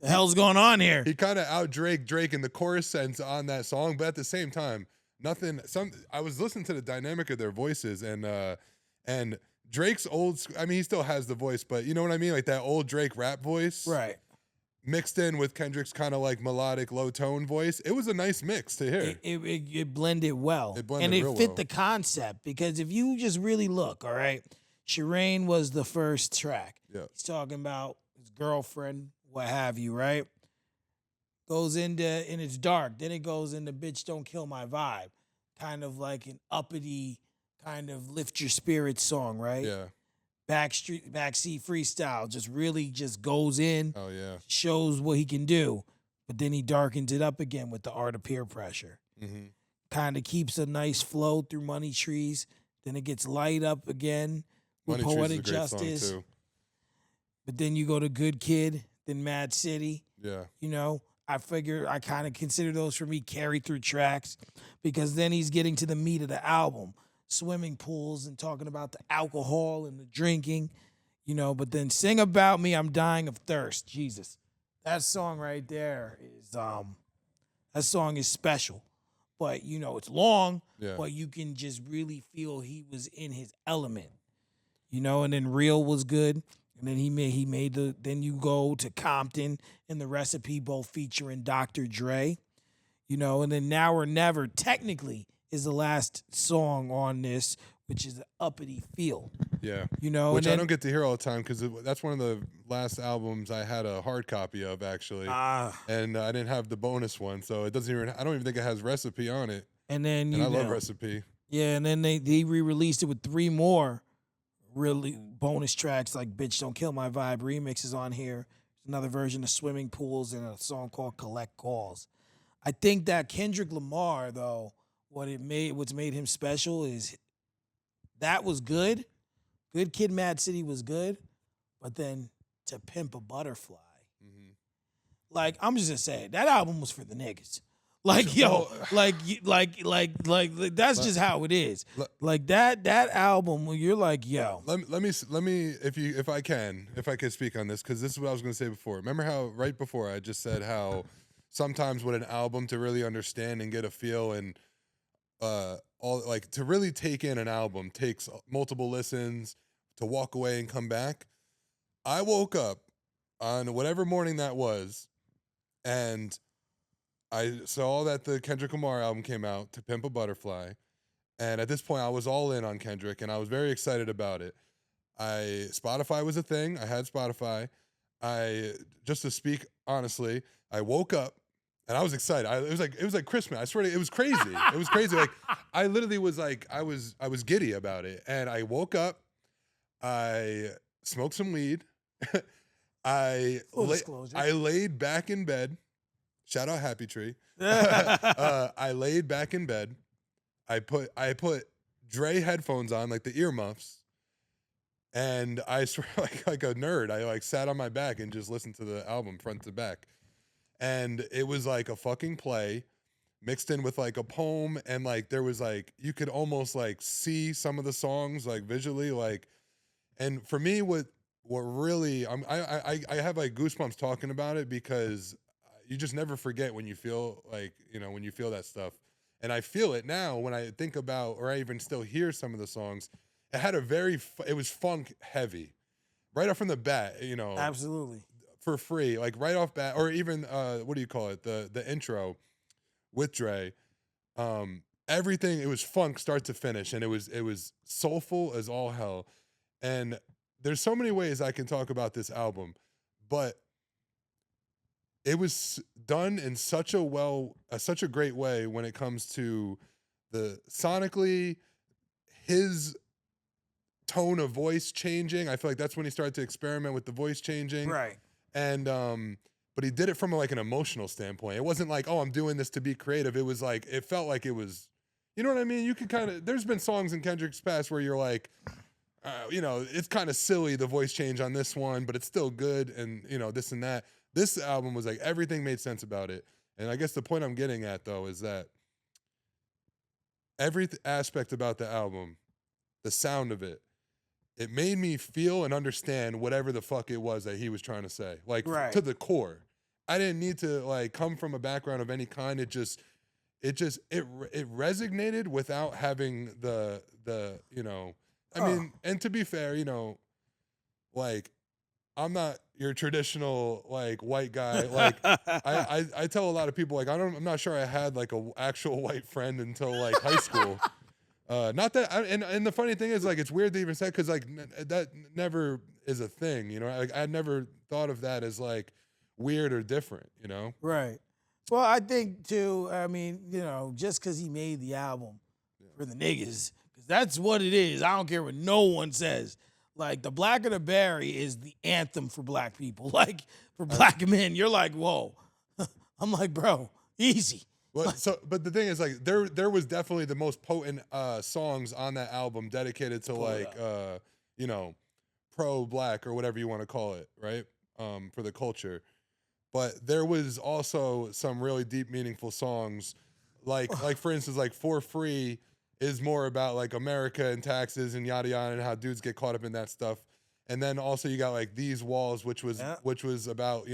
The hell's going on here? He kind of out Drake in the chorus sense on that song, but at the same time, I was listening to the dynamic of their voices, and Drake's he still has the voice, but you know what I mean? Like that old Drake rap voice. Right. Mixed in with Kendrick's kind of like melodic, low tone voice. It was a nice mix to hear. It blended well. And it fit the concept, because if you just really look, all right, Shireen was the first track. Yeah. He's talking about his girlfriend, what have you, right? Goes into, and it's dark. Then it goes into Bitch Don't Kill My Vibe. Kind of like an uppity, kind of lift your spirits song, right? Yeah. Backseat freestyle just really just goes in. Oh, yeah. Shows what he can do. But then he darkens it up again with the art of peer pressure. Mm-hmm. Kind of keeps a nice flow through Money Trees. Then it gets light up again with Poetic Justice. Too. But then you go to Good Kid, then Mad City. Yeah. I figure I kind of consider those for me carry through tracks, because then he's getting to the meat of the album. Swimming pools and talking about the alcohol and the drinking, but then Sing About Me, I'm Dying of Thirst. Jesus. That song right there is that song is special. But it's long, but you can just really feel he was in his element. And then Real was good. And then he made then you go to Compton and The Recipe, both featuring Dr. Dre, and then Now or Never technically is the last song on this, which is an uppity feel. Yeah. Which I don't get to hear all the time, because that's one of the last albums I had a hard copy of, actually. And I didn't have the bonus one, so I don't even think it has Recipe on it. And then I love Recipe. Yeah, and then they re-released it with 3 more really bonus tracks like "Bitch Don't Kill My Vibe" remixes on here. Another version of "Swimming Pools" and a song called "Collect Calls." I think that Kendrick Lamar, though, what's made him special is that was good. Good Kid, Mad City was good, but then "To Pimp a Butterfly," like I'm just gonna say that album was for the niggas. Like yo, like that's just how it is. Like that album when you're like yo. Let me if I can speak on this, because this is what I was gonna say before. Remember how right before I just said how sometimes with an album to really understand and get a feel and all like to really take in an album takes multiple listens to walk away and come back. I woke up on whatever morning that was, and I saw that the Kendrick Lamar album came out, "To Pimp a Butterfly," and at this point I was all in on Kendrick, and I was very excited about it. Spotify was a thing. I had Spotify. Just to speak honestly, I woke up and I was excited. It was like Christmas. I swear to you, it was crazy. It was crazy. Like I literally was like I was giddy about it. And I woke up. I smoked some weed. I laid back in bed. Shout out Happy Tree. I laid back in bed. I put Dre headphones on, like the earmuffs. And I swear, like a nerd, I like sat on my back and just listened to the album front to back. And it was like a fucking play mixed in with like a poem. And like, there was like, you could almost like see some of the songs like visually, like, and for me, what really, I have like goosebumps talking about it, because you just never forget when you feel like, when you feel that stuff. And I feel it now when I think about, or I even still hear some of the songs. It had it was funk heavy, right off from the bat, Absolutely. For free, like right off bat, or even what do you call it, the intro with Dre, everything, it was funk start to finish, and it was soulful as all hell. And there's so many ways I can talk about this album, but it was done in such a great way when it comes to the sonically, his tone of voice changing. I feel like that's when he started to experiment with the voice changing. Right. And but he did it from like an emotional standpoint. It wasn't like, oh, I'm doing this to be creative. It was like, it felt like it was, you know what I mean? You could kind of, there's been songs in Kendrick's past where you're like, it's kind of silly, the voice change on this one, but it's still good, and this and that. This album was like, everything made sense about it. And I guess the point I'm getting at though is that every aspect about the album, the sound of it, it made me feel and understand whatever the fuck it was that he was trying to say, like right. to the core. I didn't need to like come from a background of any kind. It resonated without having the I mean, and to be fair, like I'm not your traditional like white guy. Like I tell a lot of people like I'm not sure I had like a actual white friend until like high school. Not that, and the funny thing is, like, it's weird to even say, because like that never is a thing, Like I never thought of that as like weird or different, Right. Well, I think too. I mean, just because he made the album for the niggas, because that's what it is. I don't care what no one says. Like the Blacker the Berry is the anthem for black people. Like for black men, you're like, whoa. I'm like, bro, easy. Well, but the thing is, like, there was definitely the most potent songs on that album dedicated to like pro-black or whatever you want to call it, right? For the culture. But there was also some really deep, meaningful songs, like for instance, like "For Free" is more about like America and taxes and yada yada and how dudes get caught up in that stuff. And then also you got like "These Walls," which was about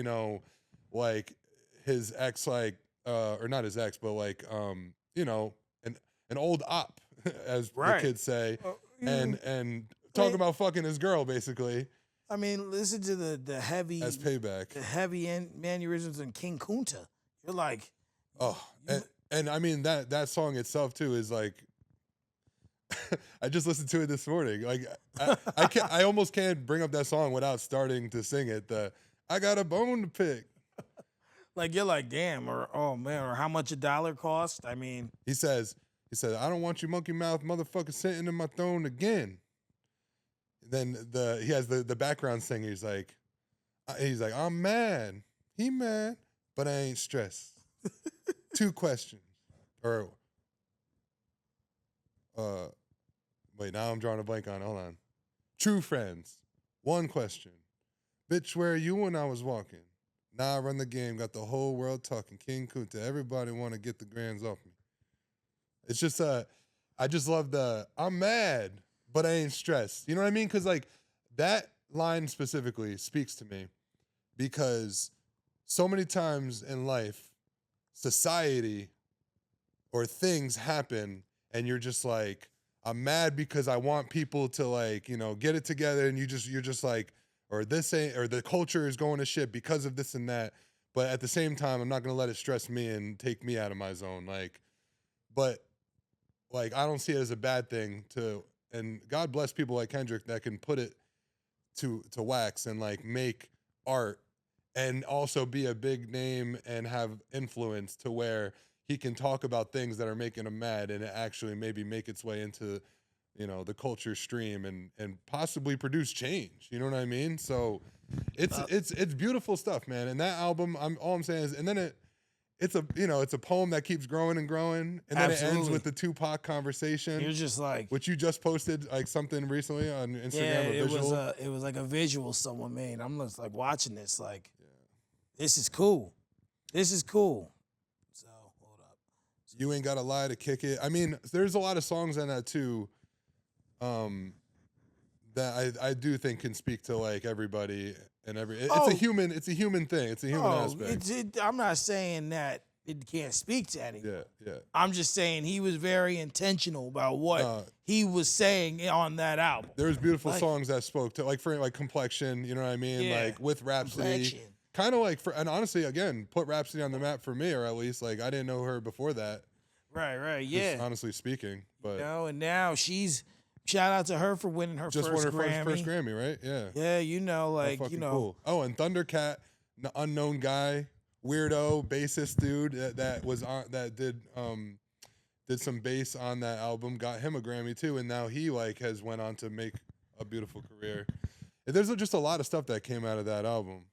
like his ex, like. Or not his ex, but like an old op, as the kids say, and talk about fucking his girl basically. I mean, listen to the heavy as payback, the heavy mannerisms in King Kunta. You're like, and I mean that song itself too is like. I just listened to it this morning. Like I almost can't bring up that song without starting to sing it. I got a bone to pick. Like you're like, damn, or oh man, or how much $1 cost? I mean, he said, I don't want you monkey mouth motherfucker sitting in my throne again. then he has the background singer. He's like, I'm mad. He mad, but I ain't stressed. 2 questions. Or wait, now I'm drawing a blank on it. Hold on. True friends. 1 question. Bitch, where you when I was walking? Now I run the game, got the whole world talking. King Kunta, everybody want to get the grands off me. It's just I just love I'm mad, but I ain't stressed. You know what I mean? Because like that line specifically speaks to me because so many times in life, society or things happen and you're just like, I'm mad because I want people to like, you know, get it together and you're just like, or this ain't, or the culture is going to shit because of this and that. But at the same time, I'm not going to let it stress me and take me out of my zone. Like, but like, I don't see it as a bad thing and God bless people like Kendrick that can put it to wax and like make art and also be a big name and have influence to where he can talk about things that are making him mad and it actually maybe make its way into, you know, the culture stream and possibly produce change. You know what I mean? So it's beautiful stuff, man. And that album, all I'm saying is, and then it's a poem that keeps growing and growing, and then it ends with the Tupac conversation. You're just like, which you just posted like something recently on Instagram. Yeah, a visual. it was like a visual someone made. I'm just like watching this, like, this is cool. This is cool. So hold up. You ain't gotta lie to kick it. I mean, there's a lot of songs in that too. That I do think can speak to like everybody and it's a human thing. It's a human aspect. I'm not saying that it can't speak to anyone. Yeah. I'm just saying he was very intentional about what he was saying on that album. There's beautiful songs that spoke to like for like Complexion, you know what I mean? Yeah, like with Rhapsody. Kind of like and honestly, again, put Rhapsody on the map for me, or at least like I didn't know her before that. Right, yeah. Just honestly speaking, but you know, and now shout out to her for winning her first Grammy. First Grammy, right? Yeah. Yeah, you know, like you know. Cool. Oh, and Thundercat, the unknown guy, weirdo bassist dude that did some bass on that album, got him a Grammy too, and now he like has went on to make a beautiful career. There's just a lot of stuff that came out of that album.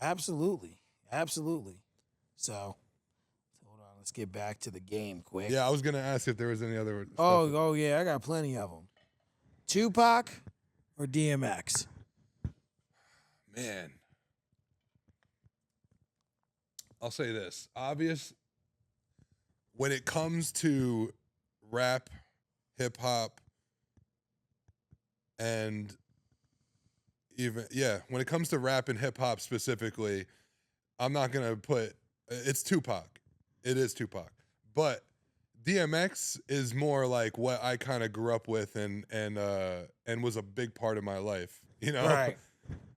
Absolutely. So, hold on. Let's get back to the game quick. Yeah, I was going to ask if there was any other stuff. Oh, yeah. I got plenty of them. Tupac or DMX? Man. I'll say this. Obvious, when it comes to rap, hip-hop, and when it comes to rap and hip hop specifically, I'm not gonna it's Tupac. It is Tupac. But DMX is more like what I kind of grew up with and was a big part of my life. You know? Right.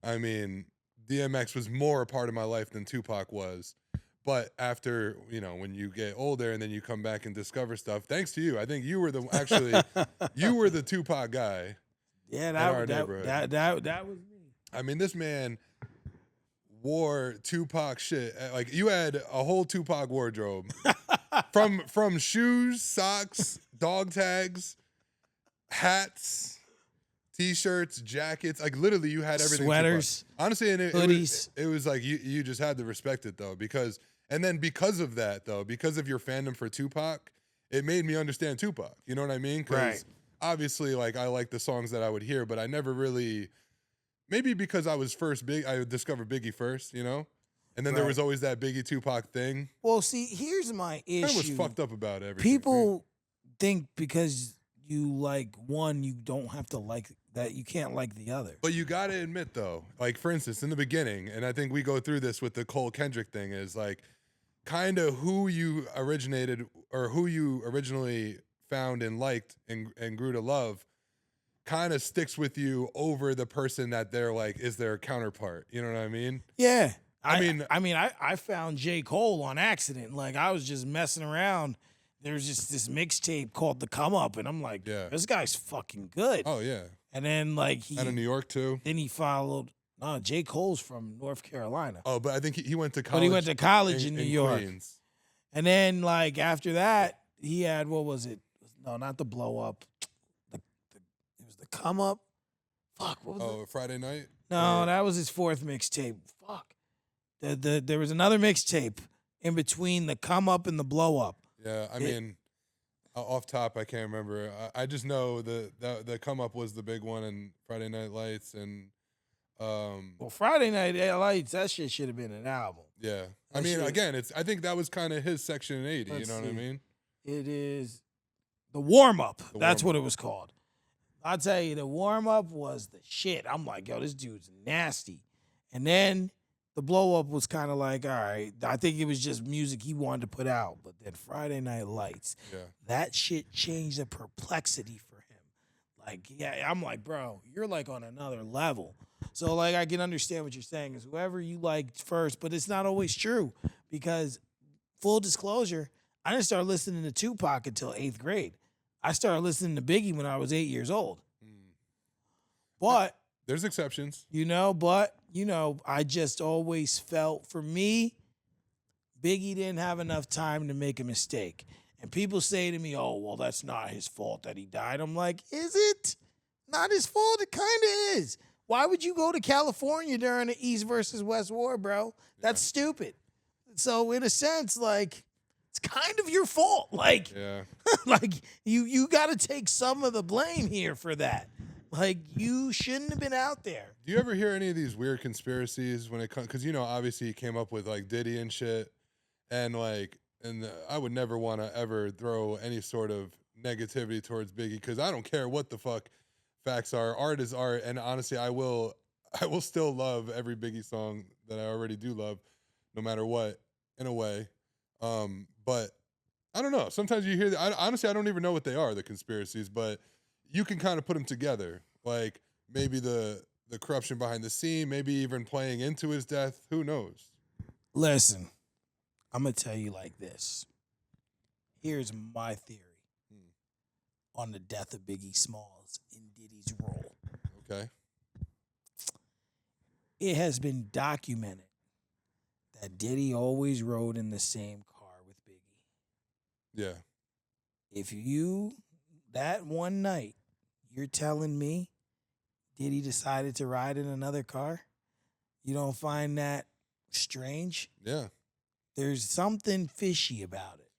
I mean, DMX was more a part of my life than Tupac was. But after, you know, when you get older and then you come back and discover stuff, thanks to you. I think you were you were the Tupac guy. Yeah, that was me. I mean, this man wore Tupac shit. Like you had a whole Tupac wardrobe, from shoes, socks, dog tags, hats, t-shirts, jackets. Like literally, you had everything. Sweaters, Tupac. Honestly, and hoodies. It was like you just had to respect it though, because of that though, because of your fandom for Tupac, it made me understand Tupac. You know what I mean? Right. Obviously, like I like the songs that I would hear, but I never really. Maybe because I was I discovered Biggie first, you know, and then there was always that Biggie Tupac thing. Well, see, here's my issue. I was fucked up about everything. People think because you like one, you don't have to like that. You can't like the other. But you got to admit, though, like for instance, in the beginning, and I think we go through this with the Cole Kendrick thing, is like kind of who you originated or who you originally found and liked and grew to love. Kind of sticks with you over the person that they're like is their counterpart. You know what I mean? Yeah. I found J. Cole on accident. Like I was just messing around. There's just this mixtape called The Come Up, and I'm like, this guy's fucking good. Oh yeah. And then like out of New York too. Then he followed. No, J. Cole's from North Carolina. Oh, but I think he went to college. But he went to college in New York. Queens. And then like after that, he had what was it? No, not The Blow Up. The Come Up, Fuck, what was it? Oh, Friday night? No, Or- that was his fourth mixtape. Fuck. There was another mixtape in between the come up and the blow up. Yeah, I mean, off top, I can't remember. I just know the come up was the big one, and Friday Night Lights, and Well, Friday Night Lights, that shit should have been an album. yeah. I That mean, shit- again, I think that was kind of his Section 80. Let's You know what I see. mean? It is the warm up. That's Warm what it was called. I'll tell you, the warm up was the shit. I'm like, yo, this dude's nasty. And then the blow up was kind of like, all right, I think it was just music he wanted to put out. But then Friday Night Lights, Yeah. that shit changed the perplexity for him. Like, yeah, I'm like, bro, you're like on another level. So, like, I can understand what you're saying is whoever you liked first, but it's not always true because, full disclosure, I didn't start listening to Tupac until 8th grade. I started listening to Biggie when I was 8 years old. But, There's exceptions. I just always felt, for me, Biggie didn't have enough time to make a mistake. And people say to me, oh, well, that's not his fault that he died. I'm like, is it? Not his fault? It kind of is. Why would you go to California during the East versus West war, bro? That's stupid. So, in a sense, like, it's kind of your fault. Like, Yeah. like you got to take some of the blame here for that. Like, you shouldn't have been out there. Do you ever hear any of these weird conspiracies when it comes? Because obviously he came up with like Diddy and shit, and I would never want to ever throw any sort of negativity towards Biggie because I don't care what the fuck facts are. Art is art, and honestly, I will still love every Biggie song that I already do love, no matter what. In a way, but I don't know. Sometimes you hear honestly, I don't even know what they are, the conspiracies, but you can kind of put them together. Like maybe the corruption behind the scene, maybe even playing into his death. Who knows? Listen, I'm going to tell you like this. Here's my theory on the death of Biggie Smalls in Diddy's role. Okay. It has been documented that Diddy always rode in the same car with Biggie. Yeah. If that one night, you're telling me Diddy decided to ride in another car, you don't find that strange? Yeah. There's something fishy about it.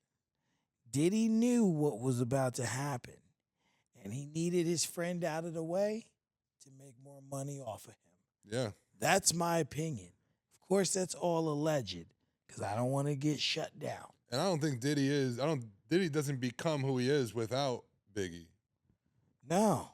Diddy knew what was about to happen, and he needed his friend out of the way to make more money off of him. Yeah. That's my opinion. Of course, that's all alleged because I don't want to get shut down. And I don't think Diddy doesn't become who he is without Biggie. No.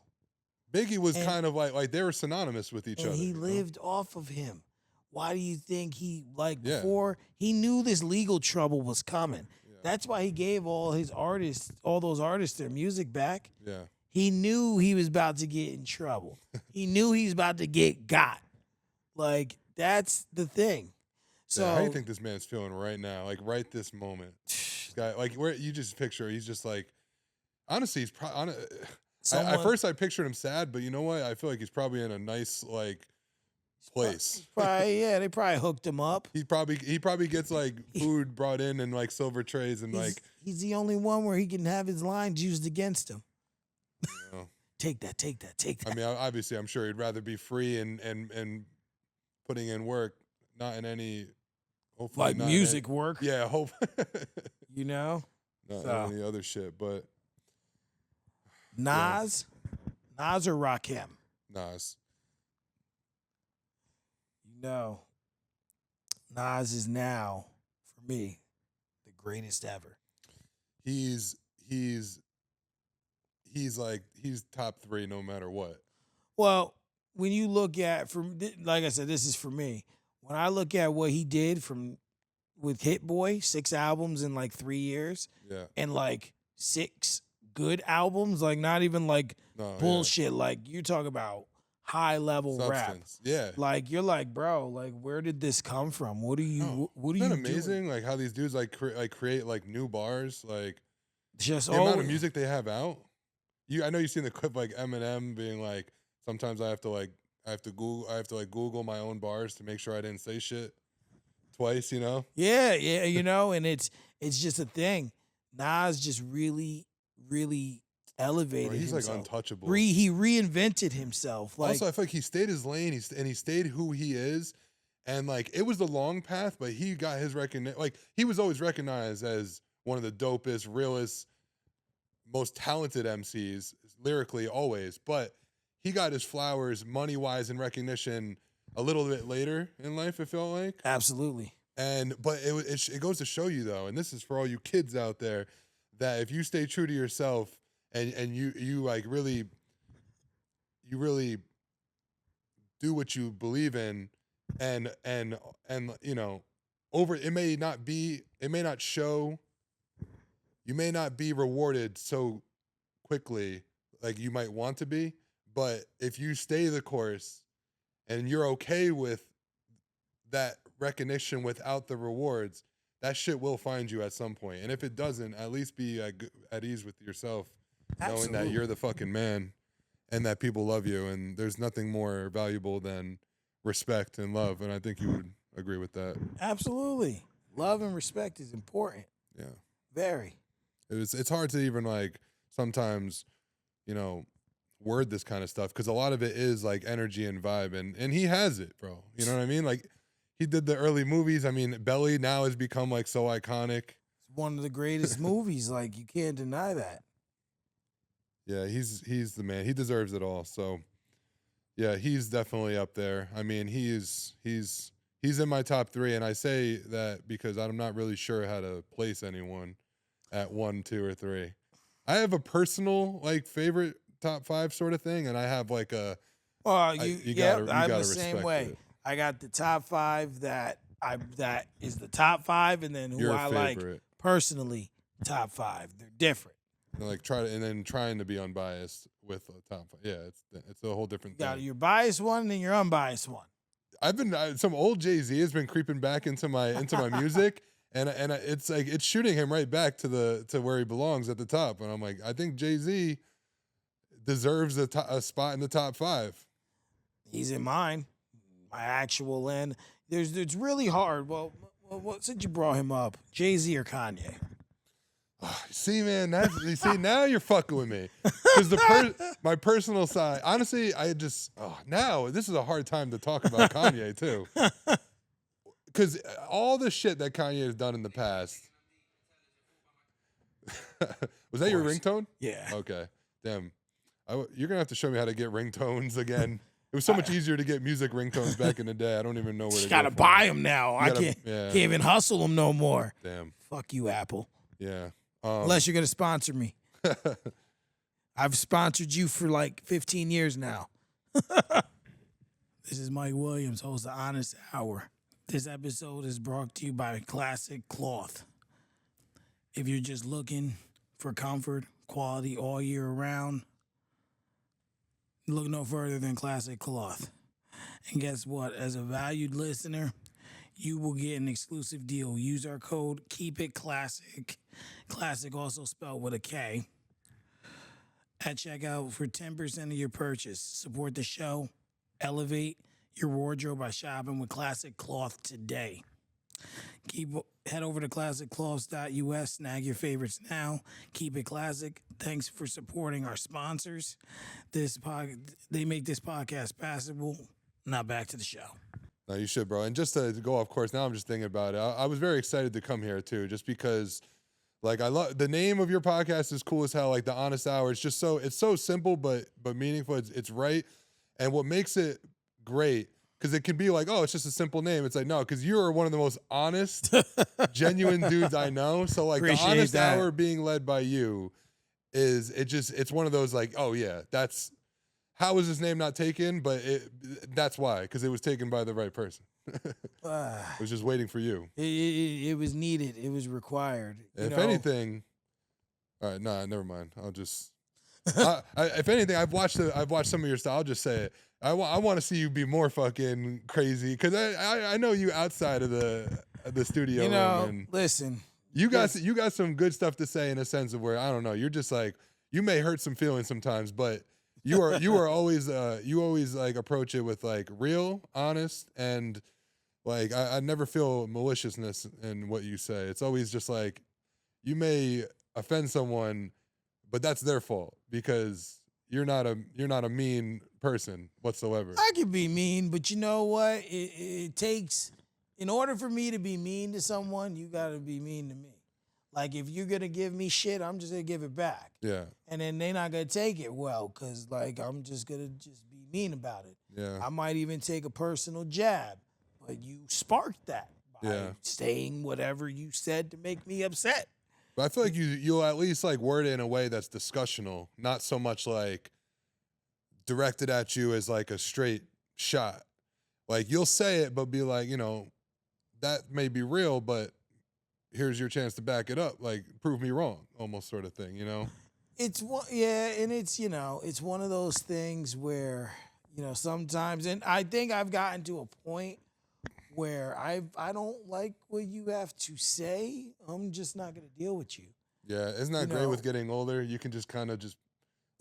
Biggie was kind of like they were synonymous with each and other. he lived off of him. Why do you think Yeah. before he knew this legal trouble was coming? Yeah. That's why he gave all those artists their music back. Yeah. He knew he was about to get in trouble. He knew he was about to get got. Like, that's the thing. So how do you think this man's feeling right now? Like right this moment. This guy, like where you just picture, he's just like, honestly, he's probably. At first, I pictured him sad, but you know what? I feel like he's probably in a nice like place. They probably hooked him up. He probably gets like food brought in like silver trays and he's the only one where he can have his lines used against him. You know. Take that. I mean, obviously, I'm sure he'd rather be free and putting in work, not in any. Hopefully like not music work. Yeah, hope. You know? Not any other shit, but Nas or Rakim? Nas. Nas is now, for me, the greatest ever. He's top 3 no matter what. Well, when you look at, like I said, this is for me. When I look at what he did with Hit Boy, 6 albums in like 3 years, Yeah. and like 6 good albums, like not even like bullshit. Yeah. Like you talk about high level Substance. rap. Yeah. Like you're like, bro, like where did this come from? What are you? What are you? Isn't that amazing? Doing? Like how these dudes create like new bars, like just the amount of music they have out. I know you've seen the clip like Eminem being like, sometimes I have to Google my own bars to make sure I didn't say shit twice, you know? Yeah, you know, and it's just a thing. Nas just really, really elevated Bro, he's himself. like untouchable. He reinvented himself. Like, Also, I feel like he stayed his lane. He stayed who he is, and like it was the long path, but he got his recognition. Like he was always recognized as one of the dopest, realest, most talented MCs lyrically, always. But he got his flowers, money wise, and recognition a little bit later in life. It felt like absolutely. but it goes to show you though, and this is for all you kids out there, that if you stay true to yourself and you like really do what you believe in, and you know, it may not show, you may not be rewarded so quickly like you might want to be, but if you stay the course and you're okay with that recognition without the rewards, that shit will find you at some point. And if it doesn't, at least be at ease with yourself, knowing that you're the fucking man and that people love you, and there's nothing more valuable than respect and love. And I think you would agree with that. Absolutely. Love and respect is important. Yeah. Very. It's hard to even like sometimes, you know, word this kind of stuff because a lot of it is like energy and vibe, and he has it, bro. You know what I mean? Like he did the early movies. I mean, Belly now has become like so iconic. It's one of the greatest movies. Like you can't deny that. Yeah, he's the man. He deserves it all. So, yeah, he's definitely up there. I mean, he's in my top 3, and I say that because I'm not really sure how to place anyone at 1, 2, or 3. I have a personal like favorite top 5 sort of thing, and I have like a. Well, you gotta I'm the respect same way. it. I got the top 5 that is the top 5, and then who Your I like favorite. personally, top 5. They're different. And like trying to be unbiased with the top 5. Yeah, it's a whole different You got thing. your biased one and then your unbiased one. I've been some old Jay-Z has been creeping back into my music, and it's like it's shooting him right back to where he belongs at the top. And I'm like, I think Jay-Z deserves a spot in the top 5. He's in mine. My actual end. It's really hard. Well, since you brought him up, Jay-Z or Kanye? See, man, now you're fucking with me. Because my personal side, honestly, now this is a hard time to talk about Kanye too. Because all the shit that Kanye has done in the past. Was that your ringtone? Yeah. Okay. Damn. You're gonna have to show me how to get ringtones again. It was so much easier to get music ringtones back in the day. I don't even know where to go. Gotta buy them now. I can't even hustle them no more. Damn. Fuck you, Apple. Yeah. Unless you're gonna sponsor me. I've sponsored you for like 15 years now. This is Mike Williams, host of Honest Hour. This episode is brought to you by Classic Cloth. If you're just looking for comfort, quality all year round, look no further than Classic Cloth. And guess what? As a valued listener, you will get an exclusive deal. Use our code KEEPITCLASSIC. Classic also spelled with a K. At checkout for 10% of your purchase. Support the show. Elevate your wardrobe by shopping with Classic Cloth today. Head over to classiccloths.us. Snag your favorites now. Keep it classic. Thanks for supporting our sponsors. They make this podcast passable. Now back to the show. No, you should, bro. And just to go off course, now I'm just thinking about it. I was very excited to come here too, just because, like, I love the name of your podcast is cool as hell. Like the Honest Hour, it's so simple but meaningful. It's right, and what makes it great, because it can be like, oh, it's just a simple name. It's like, no, because you're one of the most honest, genuine dudes I know. So like Appreciate the Honest that. Hour being led by you it's one of those like, oh yeah, that's. How was his name not taken? But that's why, because it was taken by the right person. It was just waiting for you. It was needed. It was required. If anything, all right, nah, never mind. I'll just. If anything, I've watched some of your stuff. I'll just say it. I want to see you be more fucking crazy, because I know you outside of the studio room. And listen. You got some good stuff to say, in a sense of where, I don't know, you're just like, you may hurt some feelings sometimes, but. You are always you always like approach it with like real, honest, and like I never feel maliciousness in what you say. It's always just like, you may offend someone, but that's their fault because you're not a mean person whatsoever. I can be mean, but you know what? It takes, in order for me to be mean to someone, you got to be mean to me. Like, if you're going to give me shit, I'm just going to give it back. Yeah. And then they're not going to take it well because, like, I'm just going to just be mean about it. Yeah. I might even take a personal jab, but you sparked that by saying whatever you said to make me upset. But I feel like you'll at least, like, word it in a way that's discussional, not so much, like, directed at you as, like, a straight shot. Like, you'll say it, but be like, you know, that may be real, but here's your chance to back it up. Like, prove me wrong, almost sort of thing, you know? It's one, yeah, and it's, you know, it's one of those things where, you know, sometimes, and I think I've gotten to a point where I don't like what you have to say. I'm just not going to deal with you. Yeah, isn't that great with getting older? You can just kind of just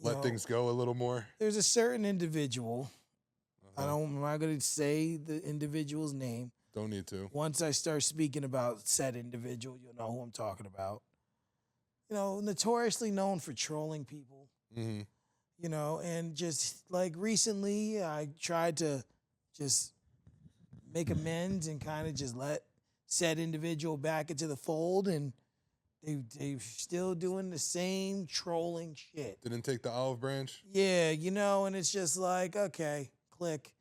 let things go a little more. There's a certain individual. I'm not going to say the individual's name. Don't need to. Once I start speaking about said individual, you'll know who I'm talking about. You know, notoriously known for trolling people. Mm-hmm. You know, and just like recently, I tried to just make amends and kind of just let said individual back into the fold, and they're still doing the same trolling shit. Didn't take the olive branch? Yeah, you know, and it's just like, okay, click,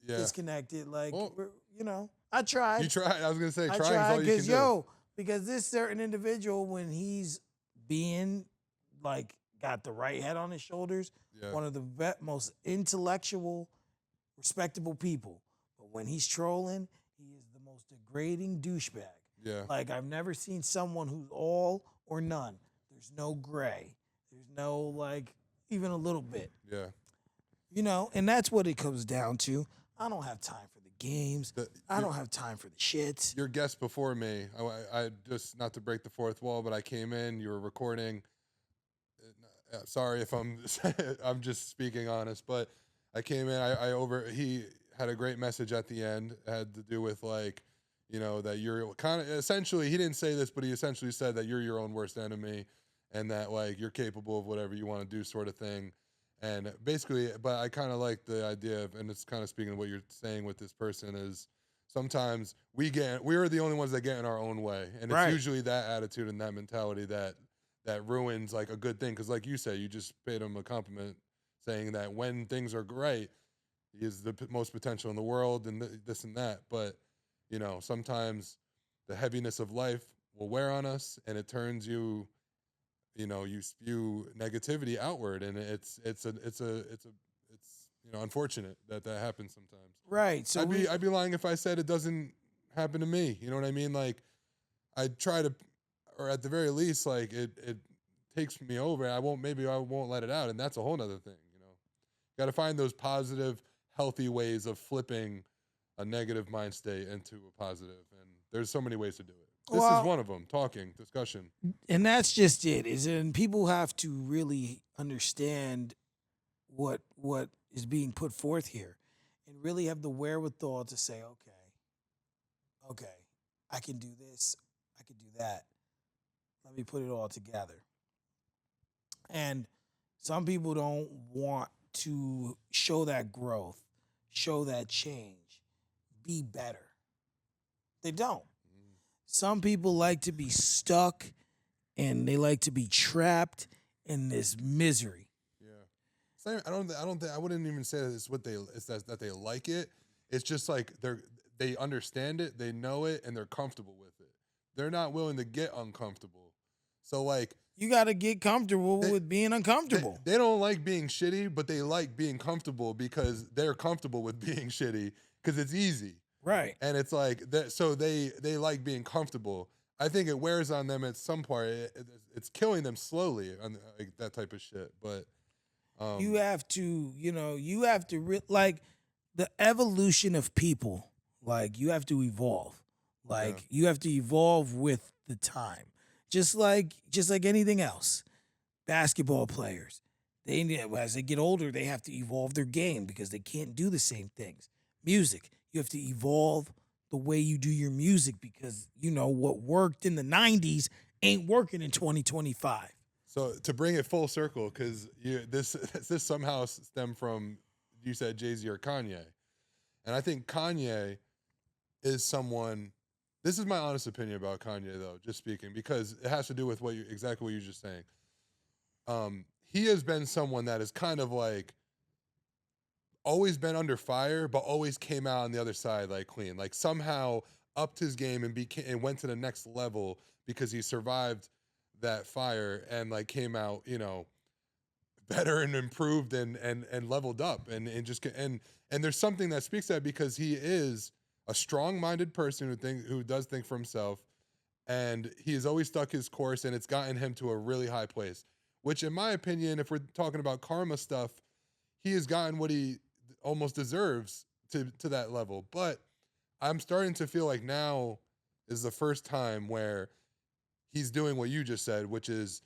disconnected. Like, well, you know. I tried. You tried. I was gonna say, trying is all you can do. Because this certain individual, when he's being like got the right head on his shoulders, one of the most intellectual, respectable people. But when he's trolling, he is the most degrading douchebag. Yeah. Like, I've never seen someone who's all or none. There's no gray. There's no, like, even a little bit. Yeah. You know, and that's what it comes down to. I don't have time for the games. I don't have time for the shits. Your guest before me, I just, not to break the fourth wall, but I came in, you were recording. Sorry if I'm just speaking honest, but I came in, he had a great message at the end. It had to do with, like, you know, that you're kind of, essentially, he didn't say this, but he essentially said that you're your own worst enemy and that, like, you're capable of whatever you want to do, sort of thing. And basically, but I kind of like the idea of, and it's kind of speaking of what you're saying with this person, is sometimes we're the only ones that get in our own way. And it's usually that attitude and that mentality that ruins, like, a good thing. Because like you say, you just paid him a compliment saying that when things are great, he is the most potential in the world and this and that. But, you know, sometimes the heaviness of life will wear on us and it turns you, you know, you spew negativity outward, and it's you know, unfortunate that happens sometimes. Right. So I'd be lying if I said it doesn't happen to me. You know what I mean? Like, I try to, or at the very least, like, it takes me over. Maybe I won't let it out, and that's a whole nother thing. You know, got to find those positive, healthy ways of flipping a negative mind state into a positive, and there's so many ways to do it. This is one of them, talking, discussion. And that's just it. And people have to really understand what is being put forth here and really have the wherewithal to say, okay, I can do this, I can do that. Let me put it all together. And some people don't want to show that growth, show that change, be better. They don't. Some people like to be stuck and they like to be trapped in this misery. Yeah. I wouldn't even say that it's that they like it. It's just like they understand it, they know it, and they're comfortable with it. They're not willing to get uncomfortable. So, like, you got to get comfortable with being uncomfortable. They don't like being shitty, but they like being comfortable because they're comfortable with being shitty because it's easy. Right. And it's like, so they like being comfortable. I think it wears on them at some part. It's killing them slowly on like that type of shit. But you have to, like, the evolution of people, like, you have to evolve. Like, you have to evolve with the time. Just like anything else. Basketball players, as they get older, they have to evolve their game because they can't do the same things. Music, you have to evolve the way you do your music because, you know, what worked in the 90s ain't working in 2025. So to bring it full circle, because this somehow stemmed from, you said Jay-Z or Kanye, and I think Kanye is someone. This is my honest opinion about Kanye, though, just speaking, because it has to do with exactly what you're just saying. He has been someone that is kind of like always been under fire, but always came out on the other side like clean. Like somehow upped his game and went to the next level because he survived that fire and like came out, better and improved and leveled up and there's something that speaks to that because he is a strong-minded person who does think for himself, and he has always stuck his course, and it's gotten him to a really high place. Which, in my opinion, if we're talking about karma stuff, he has gotten what he almost deserves to that level. But I'm starting to feel like now is the first time where he's doing what you just said, which is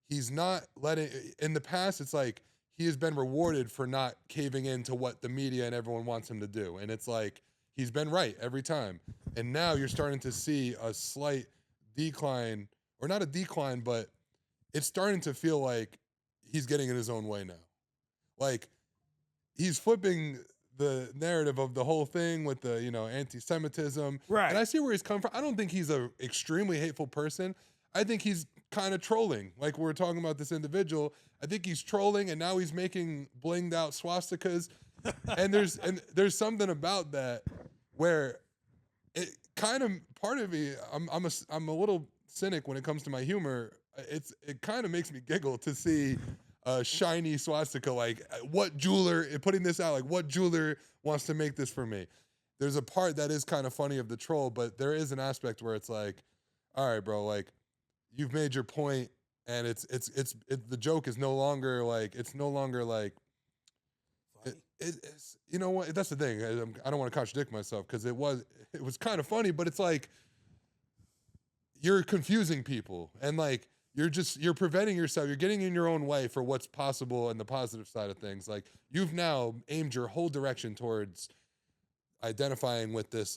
he's not letting. In the past, it's like he has been rewarded for not caving into what the media and everyone wants him to do, and it's like. He's been right every time. And now you're starting to see a slight decline, or not a decline, but it's starting to feel like he's getting in his own way now. Like, he's flipping the narrative of the whole thing with the, anti-Semitism. Right. And I see where he's come from. I don't think he's an extremely hateful person. I think he's kind of trolling. Like we're talking about this individual. I think he's trolling, and now he's making blinged out swastikas. And there's something about that where it kind of part of me, I'm a little cynic when it comes to my humor. It kind of makes me giggle to see a shiny swastika. Like what jeweler putting this out? Like what jeweler wants to make this for me? There's a part that is kind of funny of the troll, but there is an aspect where it's like, all right, bro, like you've made your point, and the joke is no longer like it's you know what? That's the thing. I don't want to contradict myself because it was kind of funny, but it's like you're confusing people and like you're preventing yourself. You're getting in your own way for what's possible and the positive side of things. Like you've now aimed your whole direction towards identifying with this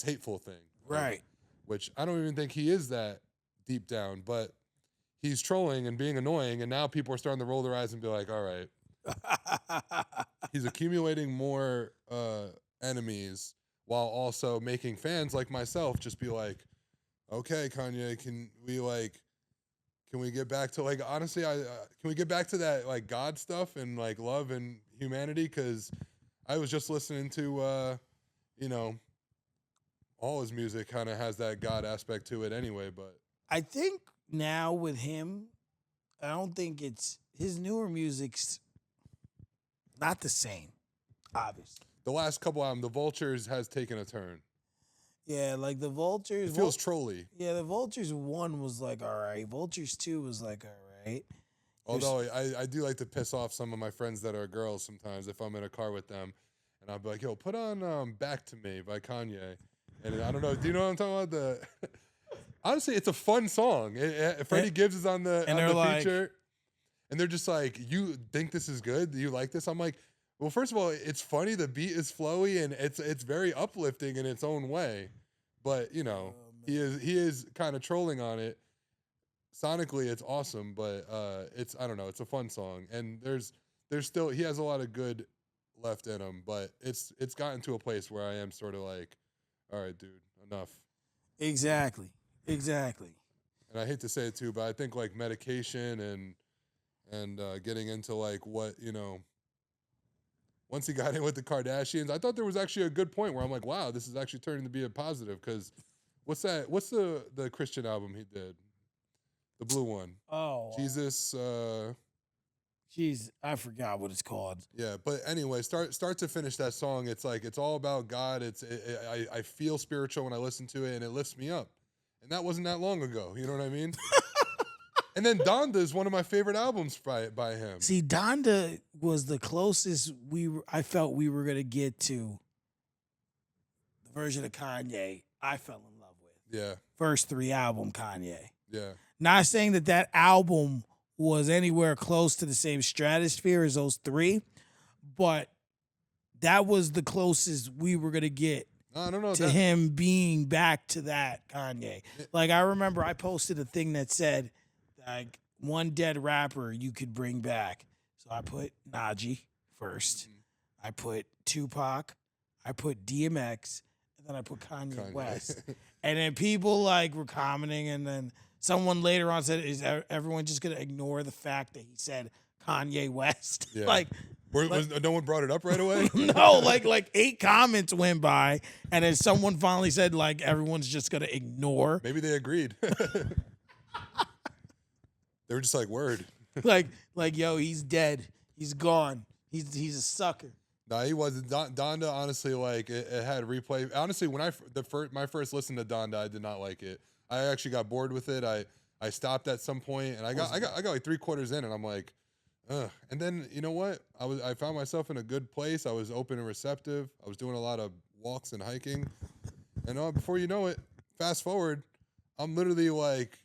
hateful thing, right? Which I don't even think he is that deep down, but he's trolling and being annoying, and now people are starting to roll their eyes and be like, all right. He's accumulating more enemies while also making fans like myself just be like, okay, Kanye, can we get back to like honestly, can we get back to that like God stuff and like love and humanity? Because I was just listening to all his music kind of has that God aspect to it anyway. But I think now with him, I don't think it's his newer music's not the same, obviously. The last couple albums, the Vultures has taken a turn. Yeah, like the Vultures. It feels trolly. Yeah, the Vultures 1 was like, all right. Vultures 2 was like, all right. Although I do like to piss off some of my friends that are girls sometimes if I'm in a ar with them. And I'll be like, yo, put on Back to Me by Kanye. And I don't know, do you know what I'm talking about? Honestly, it's a fun song. Freddie Gibbs is on the feature. And they're just like, you think this is good? Do you like this? I'm like, well, first of all, it's funny. The beat is flowy, and it's very uplifting in its own way. But, he is kind of trolling on it. Sonically, it's awesome, but I don't know, it's a fun song. And there's still, he has a lot of good left in him, but it's gotten to a place where I am sort of like, all right, dude, enough. Exactly. And I hate to say it too, but I think like medication and getting into like what, once he got in with the Kardashians, I thought there was actually a good point where I'm like, wow, this is actually turning to be a positive. Because what's that? What's the Christian album he did? The blue one. Oh. Jesus. Jeez, I forgot what it's called. Yeah, but anyway, start to finish that song. It's like, it's all about God. I feel spiritual when I listen to it, and it lifts me up. And that wasn't that long ago. You know what I mean? And then Donda is one of my favorite albums by him. See, Donda was the closest I felt we were going to get to the version of Kanye I fell in love with. Yeah. First 3 album Kanye. Yeah. Not saying that album was anywhere close to the same stratosphere as those 3, but that was the closest we were going to get to him being back to that Kanye. Like, I remember I posted a thing that said, like, one dead rapper you could bring back. So I put Najee first. I put Tupac. I put DMX. And then I put Kanye West. And then people like were commenting, and then someone later on said, "Is everyone just gonna ignore the fact that he said Kanye West?" Yeah. Like, no one brought it up right away? no, like 8 comments went by, and then someone finally said, like, everyone's just gonna ignore. Maybe they agreed. They were just like, word. like, yo, he's dead. He's gone. He's a sucker. Nah, he wasn't. Donda, honestly, like it had replay. Honestly, when my first listen to Donda, I did not like it. I actually got bored with it. I stopped at some point, and I got like 3/4 in, and I'm like, ugh. And then you know what? I found myself in a good place. I was open and receptive. I was doing a lot of walks and hiking, and before you know it, fast forward, I'm literally like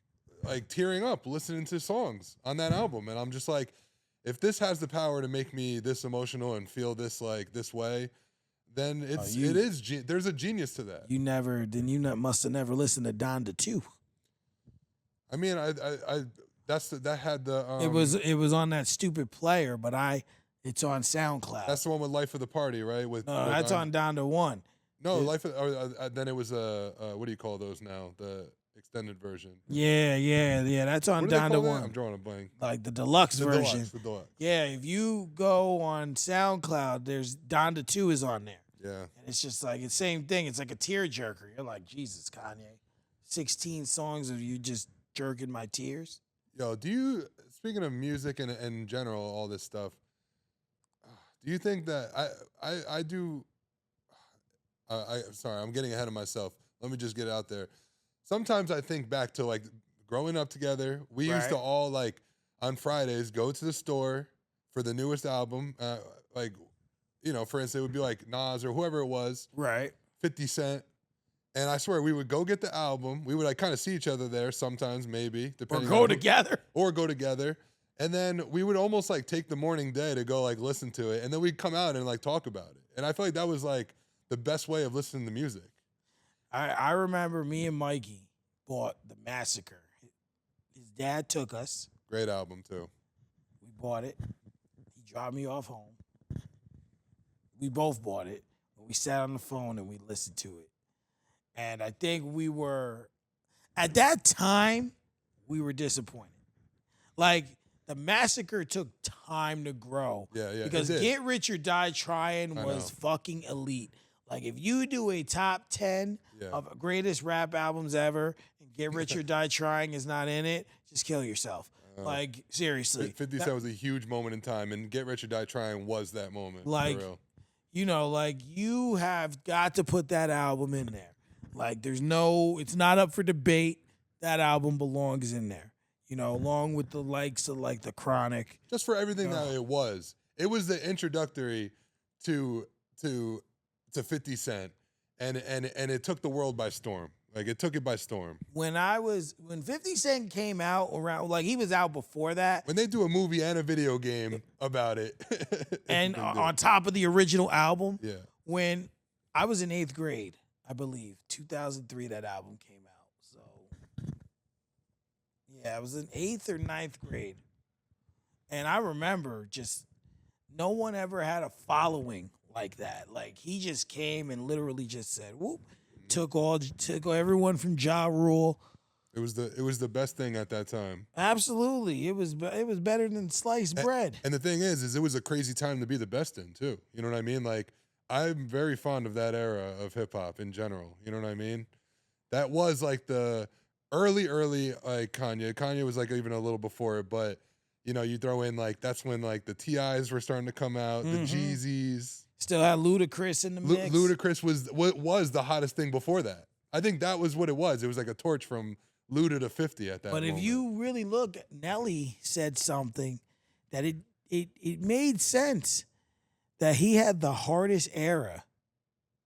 tearing up listening to songs on that album, and I'm just like, if this has the power to make me this emotional and feel this way, then there's a genius to that. You must have never listened to Donda 2. I mean, that had the it was on that stupid player, but it's on SoundCloud. That's the one with Life of the Party, right? That's on Donda 1. No, then it was what do you call those now? The extended version. Yeah. That's on Donda 1. I'm drawing a blank. Like the deluxe version. The deluxe. Yeah, if you go on SoundCloud, there's Donda 2 is on there. Yeah. And it's just like it's same thing. It's like a tearjerker. You're like, Jesus, Kanye. 16 songs of you just jerking my tears. Yo, speaking of music and in general, all this stuff, do you think that I do sorry, I'm getting ahead of myself. Let me just get it out there. Sometimes I think back to like growing up together. We used to all like on Fridays go to the store for the newest album. Like, you know, for instance, it would be like Nas or whoever it was. Right. 50 Cent. And I swear we would go get the album. We would like kind of see each other there sometimes, maybe. Depending Or go together. And then we would almost like take the morning day to go like listen to it. And then we'd come out and like talk about it. And I feel like that was like the best way of listening to music. I remember me and Mikey bought The Massacre. His dad took us. Great album, too. We bought it. He dropped me off home. We both bought it. We sat on the phone and we listened to it. And I think at that time, we were disappointed. Like, The Massacre took time to grow. Yeah. Because Get Rich or Die Trying was fucking elite. Like, if you do a top 10 of greatest rap albums ever, and Get Rich or Die Trying is not in it, just kill yourself. Like, seriously. 50 Cent was a huge moment in time, and Get Rich or Die Trying was that moment. Like, for real. You know, like, you have got to put that album in there. Like, it's not up for debate. That album belongs in there. You know, along with the likes of, like, The Chronic. Just for everything that it was. It was the introductory to 50 Cent, and it took the world by storm. Like, it took it by storm. When 50 Cent came out around, like, he was out before that. When they do a movie and a video game about it. And on top of the original album. Yeah. When I was in 8th grade, I believe, 2003, that album came out. So, yeah, I was in 8th or 9th grade. And I remember just no one ever had a following like that. Like, he just came and literally just said, whoop, took everyone from Ja Rule. It was the best thing at that time. Absolutely. It was better than sliced bread. And the thing is it was a crazy time to be the best in too. You know what I mean? Like, I'm very fond of that era of hip hop in general. You know what I mean? That was like the early like Kanye. Kanye was like even a little before it, but you know, you throw in like that's when like the T.I.s were starting to come out, the Jeezys. Still had Ludacris in the mix. Ludacris was the hottest thing before that. I think that was what it was. It was like a torch from Luda to 50 at that moment. But if you really look, Nelly said something that it made sense that he had the hardest era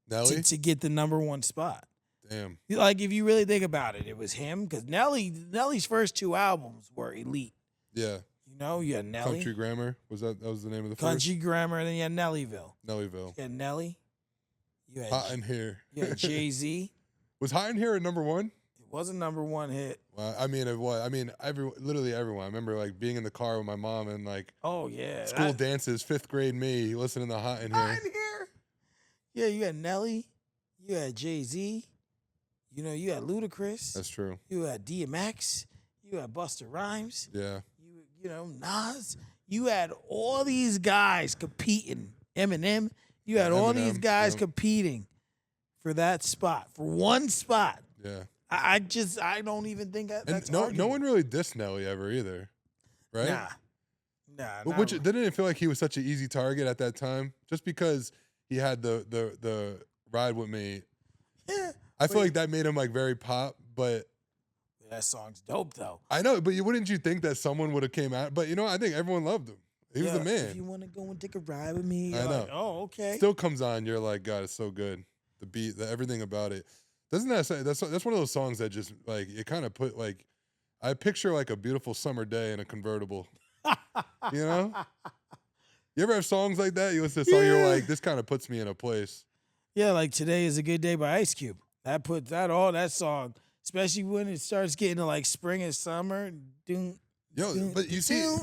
Nelly? to get the #1 spot. Damn. Like, if you really think about it, it was him, because Nelly's first 2 albums were elite. Yeah. You know, you had Nelly. Country Grammar, that was the name of the Country first? Grammar, and then you had Nellyville. Nellyville. You had Nelly. You had Hot in Here. You had Jay-Z. Was Hot in Here at #1? It was a #1 hit. Well, I mean, it was. I mean, literally everyone. I remember like being in the car with my mom and like Oh yeah, school dances, 5th grade me listening to Hot in Here. Hot in Here. Yeah, you had Nelly, you had Jay-Z, you know, you had Ludacris. That's true. You had DMX, you had Busta Rhymes. Yeah. You know, Nas. You had all these guys competing. Eminem. You had all these guys competing for that spot, for one spot. Yeah. I don't even think that's no one really dissed Nelly ever either, right? Nah. Which didn't it feel like he was such an easy target at that time, just because he had the Ride With Me. Yeah. I feel like that made him like very pop, but that song's dope though. I know, but wouldn't you think that someone would have came out? But you know, I think everyone loved him. He was the man. If you want to go and take a ride with me, I know. like, oh, okay. Still comes on, you're like, God, it's so good. The beat, everything about it. Doesn't that say that's one of those songs that just like it kind of put like I picture like a beautiful summer day in a convertible. You know? You ever have songs like that? You listen to a song, you're like, this kind of puts me in a place. Yeah, like Today Is a Good Day by Ice Cube. That puts that song, especially when it starts getting to like spring and summer. But you see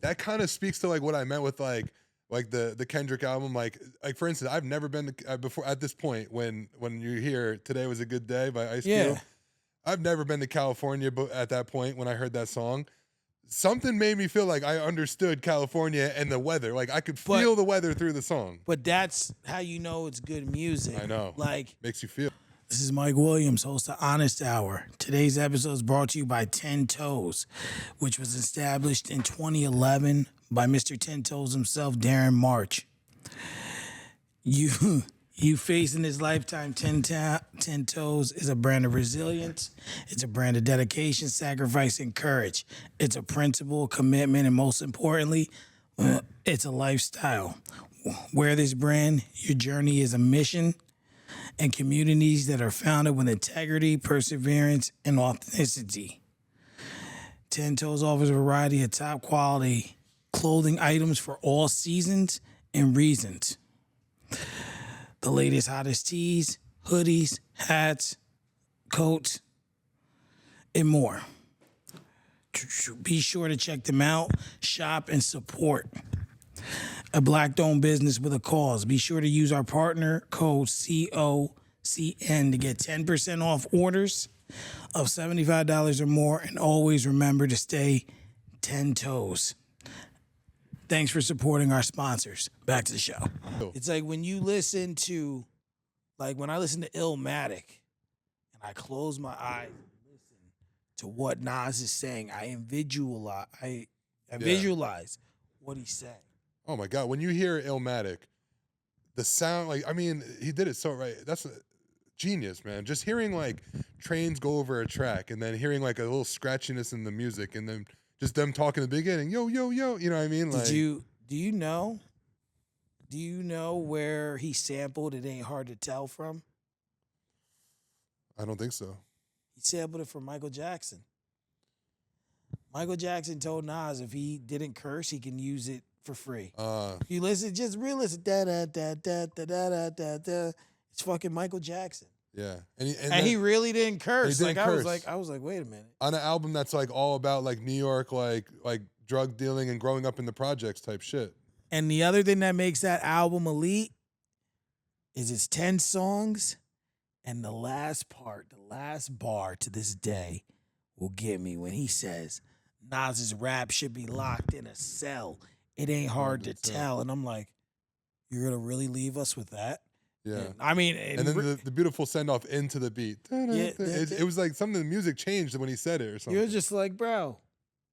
that kind of speaks to like what I meant with like the Kendrick album. Like for instance, I've never been to, before at this point when you hear Today Was a Good Day by Ice Cube. I've never been to California, but at that point when I heard that song, something made me feel like I understood California and the weather. Like I could feel the weather through the song. But that's how you know it's good music. I know. Like makes you feel. This is Mike Williams, host of Honest Hour. Today's episode is brought to you by 10 Toes, which was established in 2011 by Mr. 10 Toes himself, Darren March. You face in this lifetime, 10 Toes is a brand of resilience. It's a brand of dedication, sacrifice, and courage. It's a principle, commitment, and most importantly, it's a lifestyle. Wear this brand, your journey is a mission, and communities that are founded with integrity, perseverance, and authenticity. 10 Toes offers a variety of top quality clothing items for all seasons and reasons. The latest, hottest tees, hoodies, hats, coats, and more. Be sure to check them out, shop, and support. A Black-owned business with a cause. Be sure to use our partner code COCN to get 10% off orders of $75 or more, and always remember to stay 10 Toes. Thanks for supporting our sponsors. Back to the show. It's like when you listen to, like when I listen to Illmatic and I close my eyes and listen to what Nas is saying, I visualize what he's saying. Oh my God, when you hear Illmatic, the sound, like, I mean, he did it so right. That's a genius, man. Just hearing like trains go over a track and then hearing like a little scratchiness in the music and then just them talking in the beginning, yo, yo, yo, you know what I mean? Like, do you know where he sampled It Ain't Hard to Tell from? I don't think so. He sampled it from Michael Jackson. Michael Jackson told Nas if he didn't curse, he can use it for free. You listen, just re-listen. Da da da da da da da da. It's fucking Michael Jackson. Yeah, and he really didn't curse. Didn't curse. I was like, wait a minute. On an album that's like all about like New York, like drug dealing and growing up in the projects type shit. And the other thing that makes that album elite is it's 10 songs, and the last bar to this day will get me when he says Nas's rap should be locked in a cell. It ain't hard to tell. And I'm like, you're going to really leave us with that? Yeah. I mean, and then the beautiful send off into the beat. Yeah, it was like something, the music changed when he said it or something. You're just like, bro.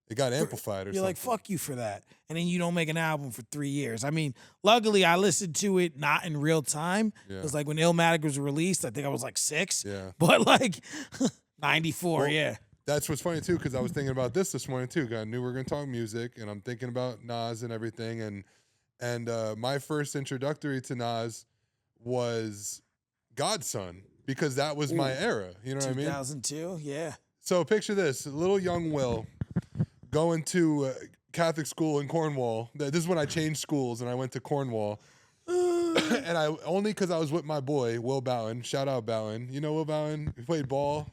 It got amplified or something. You're like, fuck you for that. And then you don't make an album for 3 years. I mean, luckily I listened to it not in real time. It was like when Illmatic was released, I think I was like 6. Yeah. But like 94, well, yeah. That's what's funny too, because I was thinking about this morning too. I knew we were gonna talk music, and I'm thinking about Nas and everything. And my first introductory to Nas was Godson, because that was my era. You know what I mean? 2002, yeah. So picture this: little young Will going to Catholic school in Cornwall. This is when I changed schools and I went to Cornwall. And I only because I was with my boy Will Bowen. Shout out Bowen. You know Will Bowen? He played ball.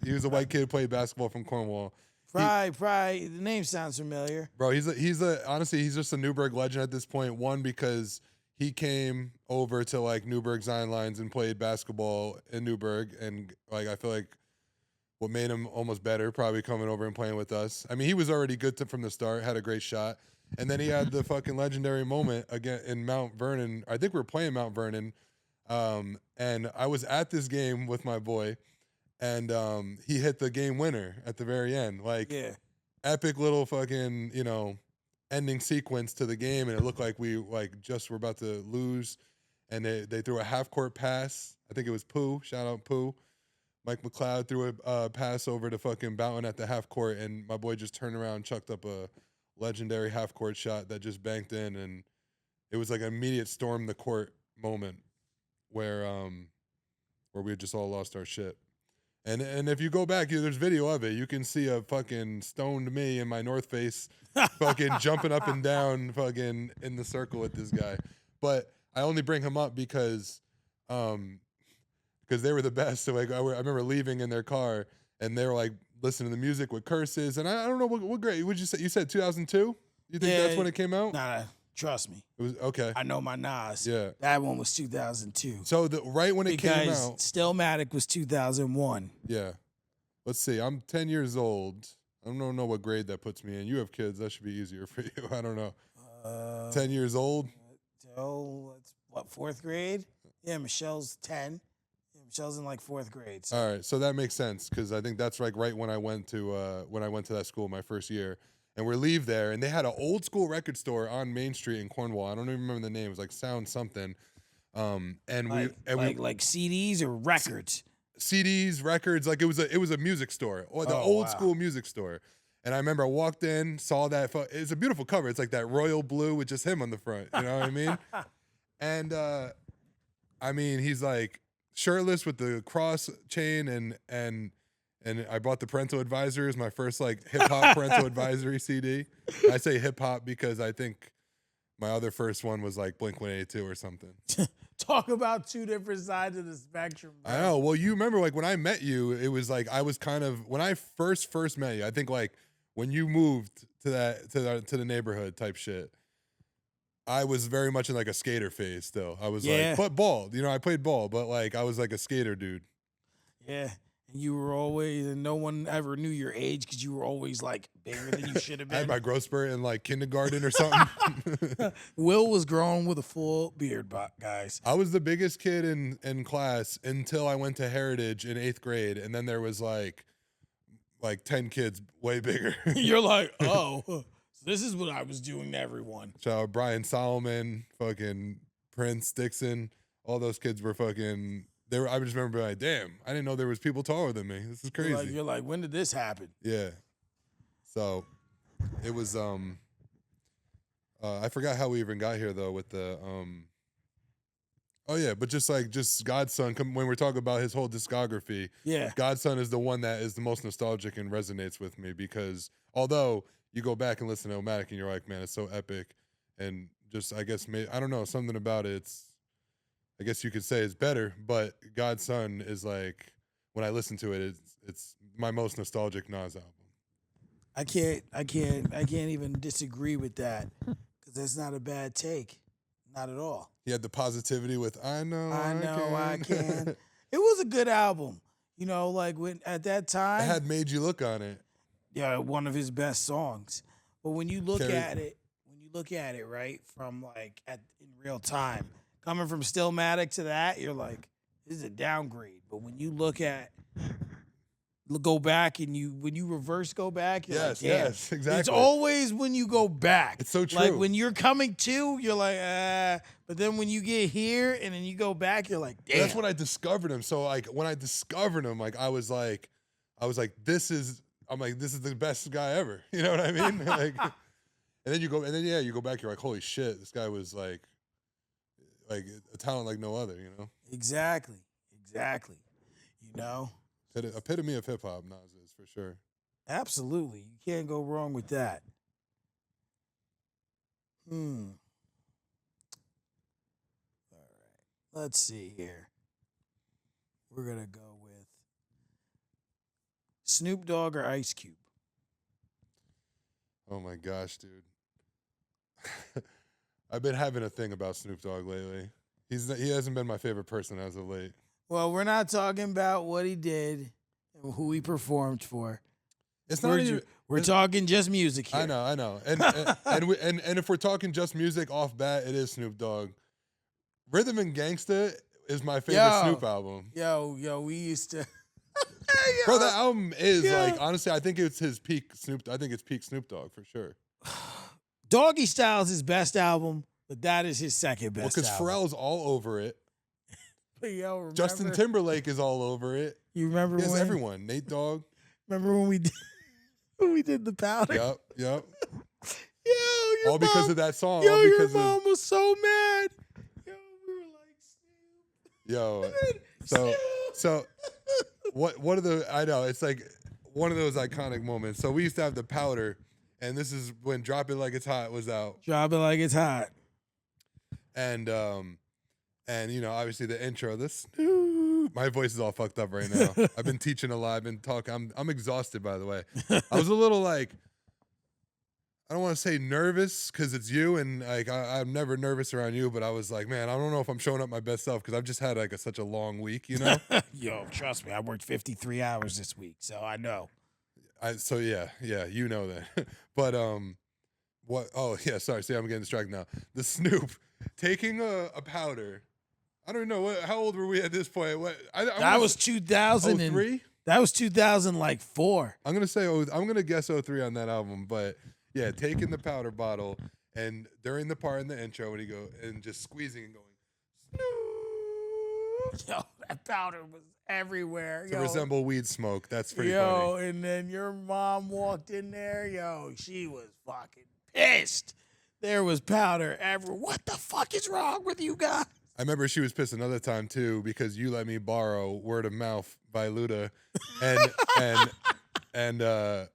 He was a white kid who played basketball from Cornwall. Probably. The name sounds familiar. Bro, honestly, he's just a Newburgh legend at this point. One, because he came over to like Newburgh Zion Lions and played basketball in Newburgh, and like I feel like what made him almost better, probably coming over and playing with us. I mean, he was already good from the start, had a great shot, and then he had the fucking legendary moment again in Mount Vernon. I think we were playing Mount Vernon, and I was at this game with my boy, and he hit the game winner at the very end, like epic little fucking ending sequence to the game, and it looked like we just were about to lose, and they threw a half court pass. I think it was Pooh. Shout out Pooh. Mike McLeod threw a pass over to fucking Boughton at the half court, and my boy just turned around, chucked up a legendary half court shot that just banked in, and it was like an immediate storm the court moment where we just all lost our shit. And if you go back, there's video of it. You can see a fucking stoned me in my North Face fucking jumping up and down fucking in the circle with this guy. But I only bring him up because they were the best. So like I remember leaving in their car, and they were like listening to the music with curses. And I don't know what grade would you say? You said 2002? You think that's when it came out? Nah, trust me. It was okay. I know my Nas. Yeah. That one was 2002. So right when it came out, Stillmatic was 2001. Yeah. Let's see. I'm 10 years old. I don't know what grade that puts me in. You have kids. That should be easier for you. I don't know. 10 years old. So it's what, 4th grade? Yeah, Michelle's 10. Michelle's in like 4th grade. So. All right, so that makes sense because I think that's like right when I went to that school my first year, and we leave there, and they had an old school record store on Main Street in Cornwall. I don't even remember the name. It was like Sound something. And like CDs or records. CDs, records, like it was a music store, or the old school music store. And I remember I walked in, saw that. It's a beautiful cover. It's like that royal blue with just him on the front. You know what I mean? And I mean, he's like shirtless with the cross chain, and I bought the Parental Advisors, my first like hip hop parental advisory CD. I say hip hop because I think my other first one was like Blink-182 or something. Talk about two different sides of the spectrum, bro. I know. Well, you remember like when I met you, it was like I was kind of when I first met you. I think like when you moved to the neighborhood type shit. I was very much in like a skater phase still. I was like, but ball. I played ball, but like I was like a skater dude. Yeah. And you were always, and no one ever knew your age because you were always like bigger than you should have been. I had my growth spurt in like kindergarten or something. Will was grown with a full beard, guys. I was the biggest kid in class until I went to Heritage in 8th grade. And then there was like 10 kids way bigger. You're like, oh. This is what I was doing to everyone. Shout out Brian Solomon, fucking Prince, Dixon, all those kids were fucking. I just remember like, damn, I didn't know there was people taller than me. This is crazy. You're like, when did this happen? Yeah. So, it was. I forgot how we even got here though with the. Oh yeah, but just Godson. When we're talking about his whole discography, Godson is the one that is the most nostalgic and resonates with me because although. You go back and listen to Omatic and you're like, man, it's so epic. And just, I guess, I don't know, something about it, I guess you could say it's better, but Godson is like, when I listen to it, it's my most nostalgic Nas album. I can't even disagree with that because that's not a bad take. Not at all. He had the positivity with, I know I can. It was a good album. Like when at that time. It had Made You Look on it. Yeah, one of his best songs. But when you look at it, right, from like in real time, coming from Stillmatic to that, you're like, this is a downgrade. But when you go back and when you reverse go back, you're like, damn. Yes, exactly. It's always when you go back. It's so true. Like when you're coming to, you're like, but then when you get here and then you go back, you're like, damn. That's when I discovered him. So like when I discovered him, like I was like, this is the best guy ever. You know what I mean? Like, and then you go back. You're like, holy shit, this guy was like a talent like no other. Exactly. Epitome of hip hop, Nas is for sure. Absolutely, you can't go wrong with that. All right, let's see here. We're gonna go with. Snoop Dogg or Ice Cube? Oh my gosh, dude. I've been having a thing about Snoop Dogg lately. He hasn't been my favorite person as of late. Well, we're not talking about what he did and who he performed for. It's not even. We're talking just music here. I know. And and if we're talking just music off bat, it is Snoop Dogg. Rhythm and Gangsta is my favorite Snoop album. Yo, we used to. Bro, that album is like, honestly, I think it's his peak Snoop. I think it's peak Snoop Dogg for sure. Doggy Style is his best album, but that is his second best. Well, because Pharrell's all over it. Yo, remember, Justin Timberlake is all over it. You remember when everyone? Nate Dogg. Remember when we did the powder? Yep. Yo, all because of that song. Yo, all because your mom was so mad. Yo, we were like, Snoop. Yo, so what are the? I know it's like one of those iconic moments. So we used to have the powder, and this is when "Drop It Like It's Hot" was out. Drop It Like It's Hot. And you know, obviously the intro. This my voice is all fucked up right now. I've been teaching a lot. I've been talking. I'm exhausted, by the way. I was a little like, I don't want to say nervous because it's you, and like I'm never nervous around you. But I was like, man, I don't know if I'm showing up my best self because I've just had like such a long week, you know. Yo, trust me, I worked 53 hours this week, so I know. So yeah, you know that. But what? Oh yeah, sorry. See, I'm getting distracted now. The Snoop taking a powder. I don't know how old were we at this point. That was 2003. That was 2004. I'm gonna guess 03 on that album, but yeah, taking the powder bottle and during the part in the intro when he go and just squeezing and going, Snoop. Yo, that powder was everywhere. To resemble weed smoke. That's pretty funny. And then your mom walked in there. Yo, she was fucking pissed. There was powder everywhere. What the fuck is wrong with you guys? I remember she was pissed another time too because you let me borrow Word of Mouth by Luda, and I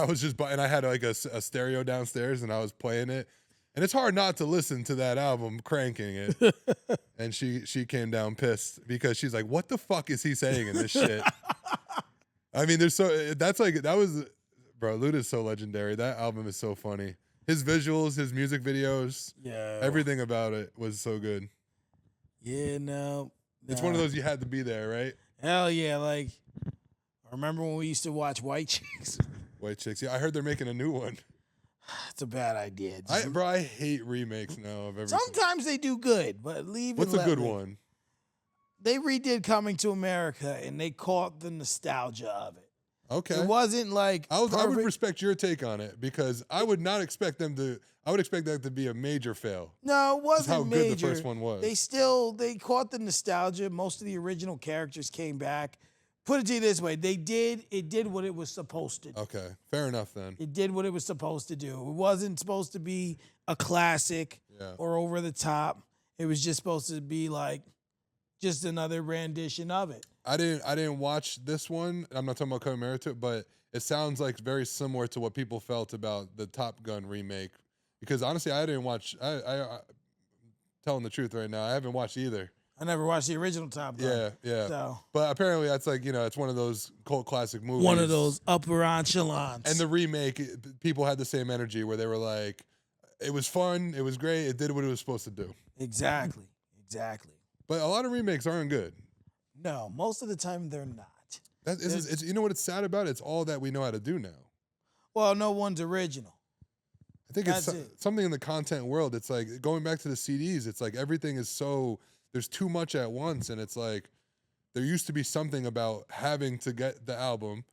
was just and I had like a stereo downstairs and I was playing it, and it's hard not to listen to that album cranking it, and she came down pissed because she's like, what the fuck is he saying in this shit? I mean, bro, Luda's so legendary. That album is so funny. His visuals, his music videos, everything about it was so good. Yeah, no. It's one of those you had to be there, right? Hell yeah, like, I remember when we used to watch White Chicks. White Chicks, yeah, I heard they're making a new one. It's a bad idea. I hate remakes now of everything. Sometimes they do good, but What's a good one? They redid Coming to America, and they caught the nostalgia of it. Okay. It wasn't like I would respect your take on it because I would not expect them to. I would expect that to be a major fail. No, it wasn't how major. Good the first one was. They caught the nostalgia. Most of the original characters came back. Put it to you this way: it did what it was supposed to do. Okay, fair enough then. It did what it was supposed to do. It wasn't supposed to be a classic or over the top. It was just supposed to be like just another rendition of it. I didn't watch this one. I'm not talking about Coming America, but it sounds like very similar to what people felt about the Top Gun remake. Because honestly, I didn't watch. I telling the truth right now, I haven't watched either. I never watched the original Top Gun. Yeah. So. But apparently, that's like it's one of those cult classic movies. One of those upper echelons. And the remake, people had the same energy where they were like, it was fun, it was great, it did what it was supposed to do. Exactly. But a lot of remakes aren't good. No, most of the time they're not. It's you know what it's sad about? It's all that we know how to do now. Well, no one's original. I think it's something in the content world. It's like going back to the CDs. It's like everything is so there's too much at once, and it's like there used to be something about having to get the album,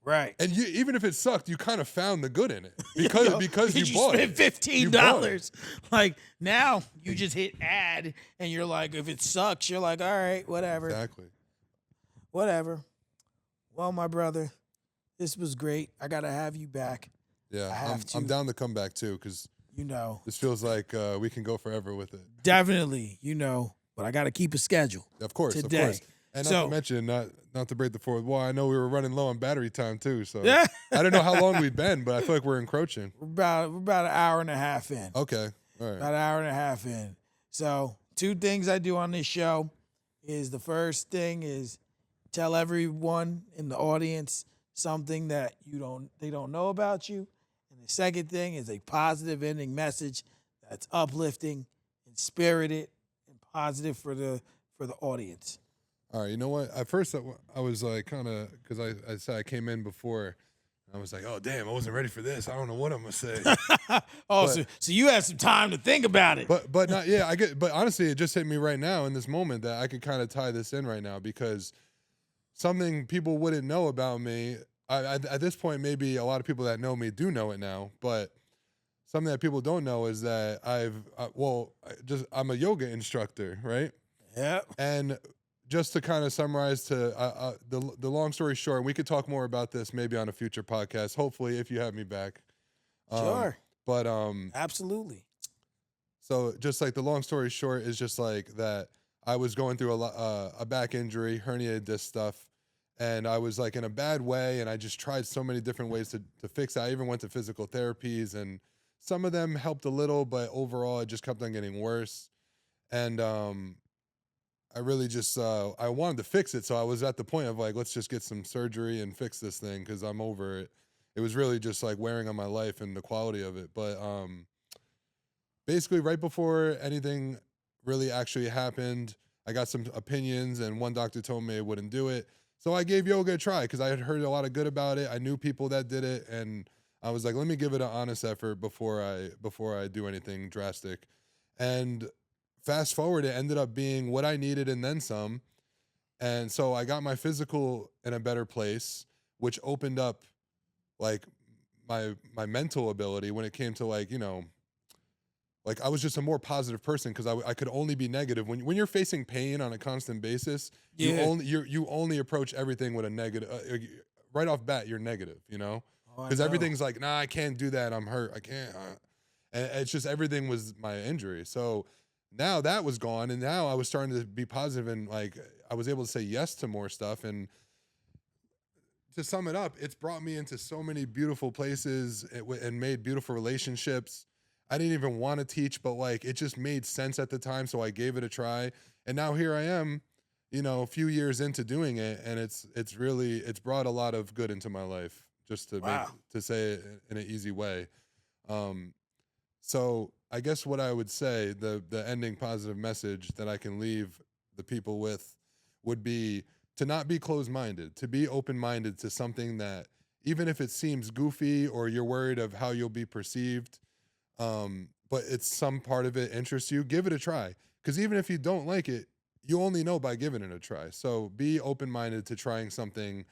right? And even if it sucked, you kind of found the good in it because you bought it. Spent $15. Like now, you just hit add, and you're like, if it sucks, you're like, all right, whatever. Exactly. Whatever. Well, my brother, this was great. I gotta have you back. Yeah, I'm down to come back too, because this feels like we can go forever with it. Definitely, but I got to keep a schedule. Of course, today. Of course. And not to mention, not to break the fourth wall, I know we were running low on battery time too, so I don't know how long we've been, but I feel like we're encroaching. We're about an hour and a half in. Okay, all right. About an hour and a half in. So 2 things I do on this show is the first thing is tell everyone in the audience something that they don't know about you. And the second thing is a positive ending message that's uplifting and spirited and positive for the audience. All right, you know what? At first, I was like kind of, because I said I came in before. I was like, oh, damn, I wasn't ready for this. I don't know what I'm going to say. So you had some time to think about it. But not, yeah, but honestly, it just hit me right now in this moment that I could kind of tie this in right now because something people wouldn't know about me, at this point, maybe a lot of people that know me do know it now, but something that people don't know is that I'm a yoga instructor, right? Yeah. And just to kind of summarize the long story short, and we could talk more about this maybe on a future podcast, hopefully, if you have me back. Sure. But absolutely. So just like the long story short is just like that I was going through a back injury, herniated disc stuff, and I was like in a bad way, and I just tried so many different ways to fix it. I even went to physical therapies, and some of them helped a little, but overall it just kept on getting worse. And I really just, I wanted to fix it. So I was at the point of like, let's just get some surgery and fix this thing because I'm over it. It was really just like wearing on my life and the quality of it. But basically right before anything really actually happened, I got some opinions and one doctor told me I wouldn't do it. So I gave yoga a try because I had heard a lot of good about it. I knew people that did it. And I was like, let me give it an honest effort before I do anything drastic. And fast forward, it ended up being what I needed and then some. And so I got my physical in a better place, which opened up like my mental ability when it came to like, you know, like I was just a more positive person because I could only be negative. When you're facing pain on a constant basis, you only approach everything with a negative. Right off bat, you're negative, you know? Because everything's like, nah, I can't do that. I'm hurt. I can't. And it's just everything was my injury. So now that was gone, and now I was starting to be positive, and like I was able to say yes to more stuff. And to sum it up, it's brought me into so many beautiful places and made beautiful relationships. I didn't even want to teach, but like it just made sense at the time, so I gave it a try. And now here I am, you know, a few years into doing it, and it's brought a lot of good into my life. Just to to say it in an easy way. So I guess what I would say, the ending positive message that I can leave the people with would be to not be closed-minded, to be open-minded to something that, even if it seems goofy or you're worried of how you'll be perceived, but it's some part of it interests you, give it a try. Because even if you don't like it, you only know by giving it a try. So be open-minded to trying something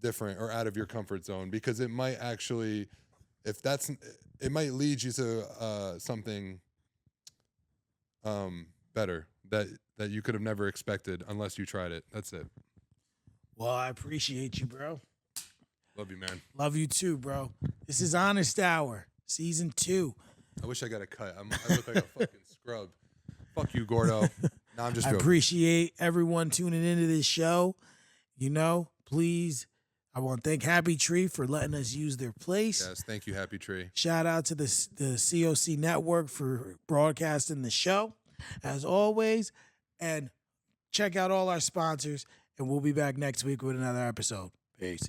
different or out of your comfort zone, because it might actually, it might lead you to something better that you could have never expected unless you tried it. That's it. Well, I appreciate you, bro. Love you, man. Love you too, bro. This is Honest Hour, season 2. I wish I got a cut. I look like a fucking scrub. Fuck you, Gordo. No, I'm just joking. I appreciate everyone tuning into this show. You know, please, I want to thank Happy Tree for letting us use their place. Yes, thank you, Happy Tree. Shout out to the COC Network for broadcasting the show, as always. And check out all our sponsors, and we'll be back next week with another episode. Peace.